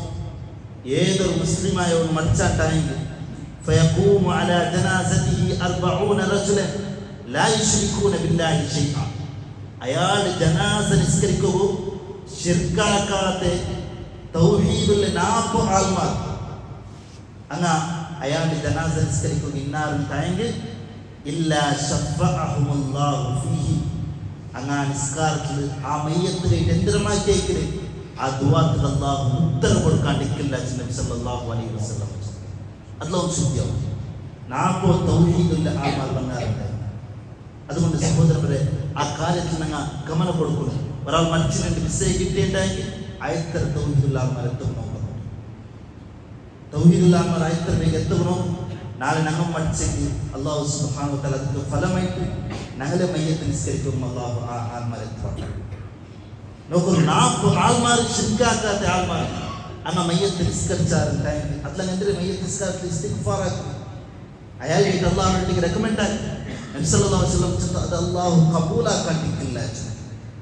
ഏതൊരു മുസ്ലിമായ ഒരു മരിച്ചാട്ടായെങ്കിൽ ഫയഖൂമു അലാ ജനാസതിഹി 40 റജുലൻ ലാ യുശ്രികൂന ബില്ലാഹി ശൈഅ. അയാൾ ജനാസ നിസ്കരിക്കുകയോ ശിർക്കാക്കാതെ തൗഹീദുൽ 40 ആൾമാർ അങ്ങ് അയാളുടെ ജനാസ നിസ്കരിക്കുക ഇന്നാറുണ്ടായെങ്കിൽ ഇല്ലാ ശഫഅഹുമുല്ലാഹു ഫീഹി. അങ്ങ് നിസ്കാരത്തിൽ ആ മയ്യത്തിലേക്ക് എന്തിരമായി കേൾക്കല് ആ ദുആക്ക് അല്ലാഹു ഉത്തരം കൊടുക്കാണ്ടിരിക്കില്ല. നബി സല്ലല്ലാഹു അലൈഹി വസല്ലം അല്ലാഹു ശുദ്ധിയാവും 40 തൗഹീദുൽ ആൾമാർ വന്നാറുണ്ട്. അതുകൊണ്ട് സഹോദരന്മാരെ ആ കാര്യത്തിൽ ഞങ്ങൾ ഗമനം കൊടുക്കുന്നു. ഒരാൾ മരിച്ചിട്ടുണ്ട് മിസ്സേജ് കിട്ടിയിട്ടുണ്ടെങ്കിൽ ആയത്തര തൗഹീദുൽ ആൾമാർ എത്തുന്നു. തൗഹീദുൽ ആൾമാർ ആയത്തര വേഗം എത്തുന്നു. നാളെ ഞങ്ങൾ മരിച്ചെങ്കിൽ അല്ലാഹു സുബ്ഹാനഹു വ തആല അതിന്റെ ഫലമായിട്ട് ഞങ്ങളെ മയ്യത്ത് നിസ്കരിക്കും അല്ലാഹു ആ ആൾമാർ എത്തുന്നു. നോക്കൂ, 40 ആൾമാർ ശിർക്കാക്കാത്ത ആൾമാർ അങ്ങ് മയ്യത്ത് നിസ്കരിച്ചാറുണ്ടായി. അതിലങ്ങ് എന്തൊരു മയ്യത്ത് നിസ്കാരത്തിൽ ഇസ്തിഗ്ഫാറാക്കി അയാൾക്ക് അള്ളാഹുവിലേക്ക് റെക്കമെൻഡ് ആക്കി. നബി സല്ലല്ലാഹു അലൈഹി വസല്ലം അത് അള്ളാഹു കബൂലാക്കാണ്ടിട്ടില്ല.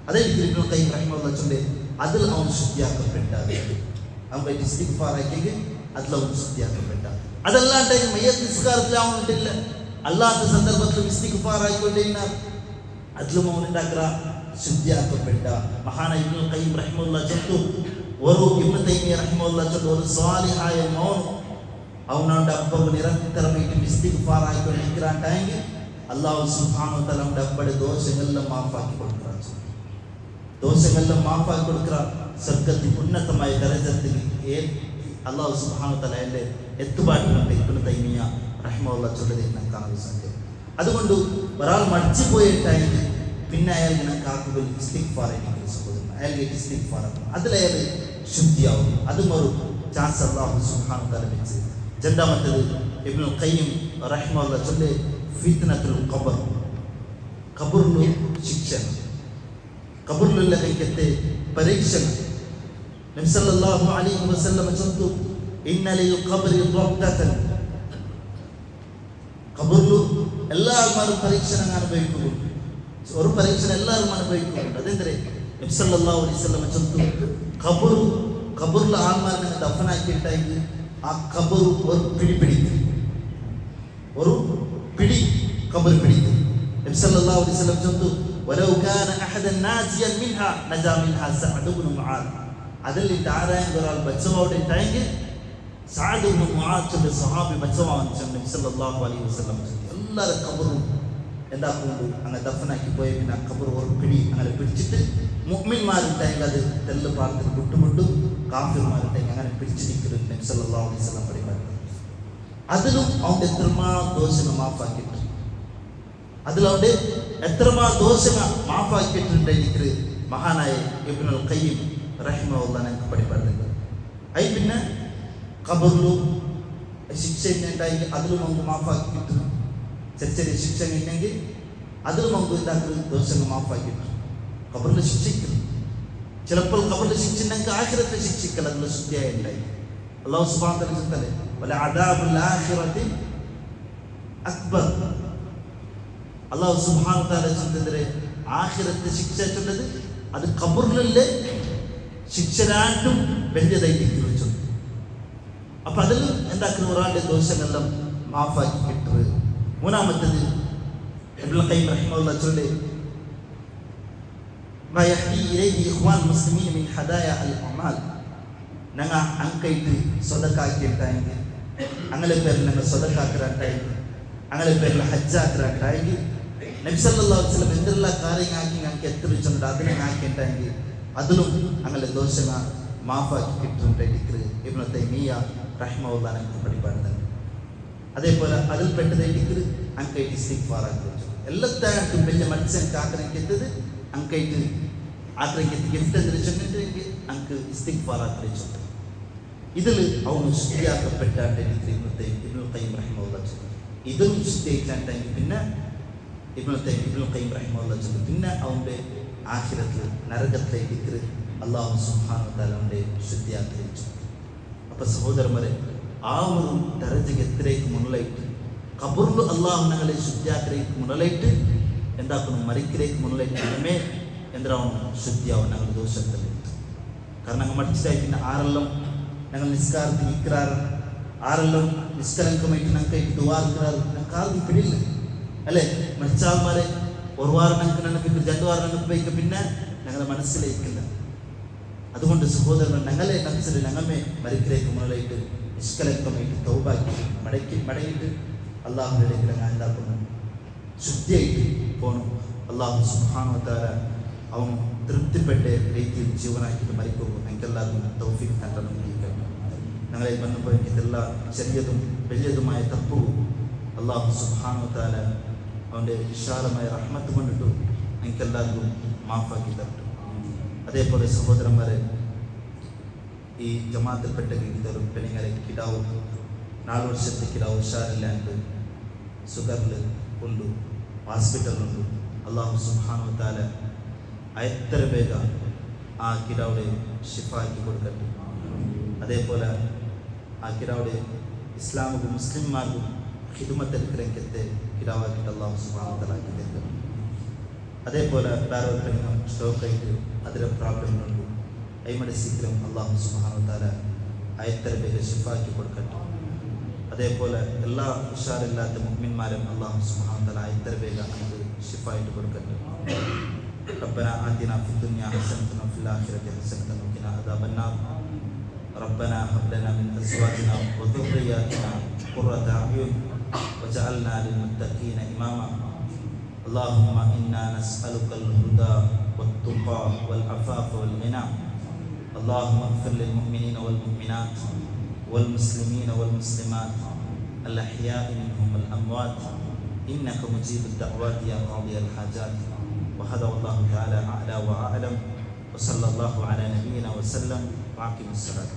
അതേ ഇബ്നുൽ ഖയ്യിം റഹിമഹുല്ലാഹ് ചൊല്ലെ അതിൽ അവൻ ശുദ്ധിയാക്കപ്പെട്ടാൽ അവൻ ഇസ്തിഗ്ഫാറാക്കി അതിൽ അവൻ ശുദ്ധിയാക്കപ്പെട്ടാൽ. അതല്ലാണ്ട് മയ്യത്ത് നിസ്കാരത്തിൽ അവനുണ്ടില്ല, അല്ലാത്ത സന്ദർഭത്തിൽ ഇസ്തിഗ്ഫാറായിക്കൊണ്ടിരുന്നാൽ അതിലും അവനുണ്ടാക്കുക ശുദ്ധിയാക്കപ്പെട്ട. മഹാനായ ഇബ്നുൽ ഖയ്യിം റഹിമഹുല്ലാഹ് ചൊല്ലുന്നു, ഒരു ഇബ്നു തൈമിയ്യ റഹിമഹുല്ലാഹ് ചൊല്ലുന്നു, ഒരു സ്വാലിഹായ മോൻ അവനവൻ്റെ അപ്പവ് നിരന്തരമായിട്ട് ഇസ്തിഗ്ഫാറായിക്കൊണ്ടിരിക്കുകയാണെങ്കിൽ അല്ലാഹു സുബ്ഹാനഹു വ തആല അവൻ്റെ അപ്പയുടെ ദോഷങ്ങളെല്ലാം മാഫാക്കി കൊടുക്കുക. ദോഷങ്ങളെല്ലാം മാഫാക്കി കൊടുക്കുക. സ്വർഗ്ഗത്തിൽ ഉന്നതമായ ദരജത്തിൽ അല്ലാഹു സുബ്ഹാനഹു വ തആല എൻ്റെ എത്തുപാടുകൊണ്ട് ഇബ്നു തൈമിയ്യ റഹിമഹുല്ലാഹ് ചൊല്ലുന്നത് ഞാൻ കാണാൻ സാധിക്കും. അതുകൊണ്ട് ഒരാൾ മടിച്ചു പോയിട്ടാണെങ്കിൽ പിന്നെ അയാൾ ഇങ്ങനെ കാക്കുകൾ ഇസ്തിഗ്ഫാർ അയാൾക്ക് ഇസ്തിഗ്ഫാർ അതിലയാൾ ശുദ്ധിയാവും. അതും ഒരു ചാൻസ് അല്ലാഹു സുബ്ഹാനഹു വ തആല വെച്ച്. രണ്ടാമത്തേത് ഇബ്നുൽ ഖയ്യിം റഹിമഹുല്ലാഹ് ചൊല്ലെ ഫിത്നത്തുൽ ഖബർ, ഖബറിലെ ശിക്ഷ, ഖബറിലുള്ള കൈക്കത്തെ പരീക്ഷണം. നബി സല്ലല്ലാഹു അലൈഹി വസല്ലം ചൊല്ലുന്നു, ഇന്ന ലിൽ ഖബ്രി റബ്ദതൻ, ഖബറിൽ എല്ലാ ആൾമാരും പരീക്ഷണം അനുഭവിക്കുന്നു. ഒരു പരീക്ഷണം എല്ലാവരും അനുഭവിക്കുന്നുണ്ട്. അതെന്തേ നബി സല്ലല്ലാഹു അലൈഹി വസല്ലം ചൊല്ലുന്നു, ഖബറിലെ ആൾമാരെ ദഫനാക്കിയിട്ടെങ്കിൽ ആ ഖബർ ഒരു പിടി പിടിക്കും, ഒരു പിടി ഖബർ പിടിക്കും. നബി സല്ലല്ലാഹു അലൈഹി വസല്ലം ചൊല്ലുന്നു, വലൗ കാന അഹദൻ നാജിയൻ മിൻഹാ നജാ മിൻഹാ സഅദ് ഇബ്നു മുആദ്, അതിൽ ആരെങ്കിലും ഒരാൾ ബച്ചവായിട്ടെങ്കിൽ സഅദ് ഇബ്നു മുആദ് എന്ന സ്വഹാബി ബച്ചവാൻ നബി സല്ലല്ലാഹു അലൈഹി വസല്ലം എല്ലാവരും ഖബറും എന്താക്കുന്നുണ്ട് അങ്ങനെ ദഫനാക്കി പോയ പിന്നെ ആ ഖബർ ഒരു പിടി അങ്ങനെ പിടിച്ചിട്ട് മുഅ്മിൻമാരുണ്ടെങ്കിൽ അത് തെല്ല് പ്രാർത്ഥന വിട്ടുമുട്ടും, കാഫിർമാരുണ്ടെങ്കിൽ അങ്ങനെ പിടിച്ചിരിക്കുന്നത് നബി സല്ലല്ലാഹു അലൈഹി വസല്ലം പഠിപ്പായിരുന്നു. അതിലും അവൻ്റെ എത്രമാ ദോഷങ്ങൾ മാഫാക്കിയിട്ട്, അതിലവൻ്റെ എത്രമാ ദോഷങ്ങൾ മാഫാക്കിയിട്ടുണ്ടെങ്കിൽ മഹാനായ ഇബ്നുൽ ഖയ്യിം റഹിമഹുല്ലാഹ് ഞങ്ങൾക്ക് പഠിപ്പാടുന്നുണ്ട്. അതിൽ പിന്നെ ഖബറിലും ശിക്ഷ ഉണ്ടായെങ്കിൽ അതിലും നമുക്ക് മാഫാക്കിയിട്ട്, ചെറിയ ചെറിയ ശിക്ഷ ഉണ്ടെങ്കിൽ അതിലും നമുക്ക് ഇതാക്കുന്ന ദോഷങ്ങൾ മാഫാക്കിയിട്ട് ഖബറിൽ ശിക്ഷിക്കും. ചിലപ്പോൾ ഖബറിൽ ശിക്ഷ ഉണ്ടെങ്കിൽ ആഖിറത്തിൽ ശിക്ഷിക്കൽ അതിൽ ശുദ്ധിയായി ഉണ്ടായി. അല്ലാഹു സുബ്ഹാനഹു വ തആല ചൊല്ലുന്നത് വല അദാബുൽ ആഖിറതി അക്ബർ. അല്ലാഹു സുബ്ഹാനഹു വ തആല ചൊല്ലുന്നത് ആഖിറത്തെ ശിക്ഷ ചൊല്ലുന്നത് അത് ഖബറിലെ ശിക്ഷരായിട്ടും വലിയതായിട്ട് ചൊല്ലും. അപ്പൊ അതിൽ എന്താക്കുന്ന ഒരാളുടെ ദോഷങ്ങളെല്ലാം മാഫാക്കി കിട്ടുന്നത്. മൂന്നാമത്തേത് ഇബ്നുൽ ഖയ്യിം റഹിമഹുല്ലാഹ് ചൊല്ലെ മാ യഹ്ദി ഇലൈഹി ഇഖ്വാൻ മുസ്ലിമീൻ മിൻ ഹദായ അൽ അമാൽ, ഞങ്ങൾ അങ്കൈട്ട് സ്വതക്കാക്കിയിട്ടായെങ്കിൽ അങ്ങനെ പേരിൽ ഞങ്ങൾ സ്വതക്കാക്കിറാട്ടായെങ്കിൽ അങ്ങനെ പേരിൽ ഹജ്ജാക്കിറാട്ടായെങ്കിൽ നബി സല്ലല്ലാഹു അലൈഹി വസല്ലം എന്തെല്ലാം കാര്യങ്ങളാക്കി ഞങ്ങൾക്ക് എത്തിച്ചുണ്ട് അതിനെ ആക്കിയിട്ടായെങ്കിൽ അതിലും അങ്ങനെ ദോഷങ്ങൾ മാഫാക്കി കിട്ടുന്നുണ്ടെങ്കിൽ ഇബ്നു തൈമിയ്യ റഹിമഹുല്ലാഹ് ഞങ്ങൾക്ക് പഠിപ്പാടുന്നുണ്ട്. അതേപോലെ അതിൽ പെട്ടതായിട്ട് അങ്കൈട്ട് ഇസ്തിഗ്ഫാറാക്കി വെച്ചു. എല്ലാത്തായിട്ടും വലിയ മത്സ്യം ആഗ്രഹിക്കുന്നത് അങ്കൈട്ട് ആഗ്രഹിക്കുന്നത് ഗിഫ്റ്റ് എന്തിരിച്ചെങ്കിൽ അങ്ക് ഇസ്തിഗ്ഫാറാക്കി വെച്ചു. ഇതിൽ അവന് ശുദ്ധിയാക്കപ്പെട്ടാണ്ട് ഇബ്നുൽ ഖയ്യിം റഹിമഹുല്ലാഹ് ഇതും ശുദ്ധിയായിട്ടാണെങ്കിൽ പിന്നെ ഇബ്നുൽ ഖയ്യിം റഹിമഹുല്ലാഹ് ചൊല്ലുന്നു, പിന്നെ അവൻ്റെ ആഖിറത്തിൽ നരകത്തിലേക്ക് അല്ലാഹു സുബ്ഹാനഹു വ തആല അവൻ്റെ ശുദ്ധിയാക്കി വെച്ചു. അപ്പോൾ സഹോദരന്മാരെ, ആ ഒരു ദരജയ്ക്ക് എത്രയ്ക്ക് മുന്നിലായിട്ട് ഖബറിൽ അള്ളാഹു ഞങ്ങളെ ശുദ്ധിയാക്കിലേക്ക് മുന്നിലായിട്ട് എന്താക്കുന്നു മരിക്കിലേക്ക് മുന്നിലായിട്ട് നമ്മെ എന്താവും ശുദ്ധിയാവും ഞങ്ങൾ ദോഷത്തിൽ. കാരണം ഞങ്ങൾ മടിച്ചിട്ടായി പിന്നെ ആരെല്ലാം ഞങ്ങൾ നിസ്കാരത്തിൽ നിൽക്കാറ്, ആരെല്ലാം നിഷ്കലങ്കമായിട്ട് ഞങ്ങൾക്കായിട്ട് ദുവാർക്കാറ് ഞങ്ങൾക്ക് ആർക്കും പിടിയില്ല അല്ലേ. മരിച്ചാൾമാരെ ഒരു വാരം ഞങ്ങൾക്ക് ഞങ്ങൾക്ക് 2 വാരം ഞങ്ങൾക്ക് പോയിക്ക പിന്നെ ഞങ്ങളുടെ മനസ്സിലേക്കില്ല. അതുകൊണ്ട് സഹോദരങ്ങൾ ഞങ്ങളെ മനസ്സിൽ ഞങ്ങളെ മരിക്കിലേക്ക് മുന്നിലായിട്ട് നിഷ്കലങ്കമായിട്ട് തൗബാക്കി മടങ്ങിയിട്ട് അള്ളാഹുവിലേക്ക് ഞങ്ങൾ എന്താക്കുന്നു ശുദ്ധിയായിട്ട് പോകണം. അള്ളാഹു സുബ്ഹാനഹു വ തആല അവൻ തൃപ്തിപ്പെട്ട രീതിയിൽ ജീവനാക്കിയിട്ട് മരിക്കുമ്പോൾ ഞങ്ങൾക്കെല്ലാവർക്കും തൗഫീഖ് നൽകണം. ഞങ്ങളെ വന്നുപോയി ഇതെല്ലാ ചെറിയതും വലിയതുമായ തപ്പും അള്ളാഹു സുബ്ഹാനഹു വ തആല അവൻ്റെ വിശാലമായ റഹ്മത്ത് കൊണ്ടിട്ടു ഞങ്ങൾക്കെല്ലാവർക്കും മാഫാക്കി തരട്ടെ. അതേപോലെ സഹോദരന്മാരെ, ഈ ജമാഅത്തിൽപ്പെട്ട ഇതൊരു പെണ്ണുങ്ങളെ കിടാവും 4 വർഷത്തെ കിടാവ് ഉഷാറില്ലാണ്ട് സുഗറിൽ ഉണ്ട്, ഹോസ്പിറ്റലുണ്ട്. അള്ളാഹു സുബ്ഹാനഹു വ തആല എത്ര വേഗം ആ കിടാവിടെ ഷിഫാക്കി കൊടുക്കട്ടെ. അതേപോലെ ആ കിടാവിടെ ഇസ്ലാമിക്കും മുസ്ലിംമാർക്കും ഹിദ്മത്ത് രംഗത്തെ കിടാവാക്കിയിട്ട് അല്ലാഹു സുബ്ഹാനഹു വ തആല ആക്കി തരണം. അതേപോലെ വേറെ സ്റ്റോക്കായിട്ട് അതിര പ്രാബ്ലങ്ങളുണ്ട്. അയിമടെ സീക്രം അല്ലാഹു സുബ്ഹാനഹു വ തആല ആയത്തര പേര് ഷിഫാക്കി കൊടുക്കട്ടെ. അതേപോലെ എല്ലാ ഉഷാറില്ലാത്ത മുഅ്മിൻമാരും അല്ലാഹു സുബ്ഹാനഹു വ തആല ആയത്തര പേര് നമുക്ക് ഷിഫായിട്ട് കൊടുക്കട്ടെ. ربنا آتنا في الدنيا حسنة وفي الآخرة حسنة وقنا عذاب النار. ربنا هب لنا من أزواجنا وذرياتنا قرة أعين وجعلنا للمتقين إماما. اللهم إنا نسألك الهدى والتقى والعفاف والغنى. اللهم اغفر للمؤمنين والمؤمنات والمسلمين والمسلمات الأحياء منهم والأموات إنك مجيب الدعوات يا قاضي الحاجات. وهذا والله تعالى أعلى وأعلم وصلى الله على نبينا وسلم وأقم الصلاة.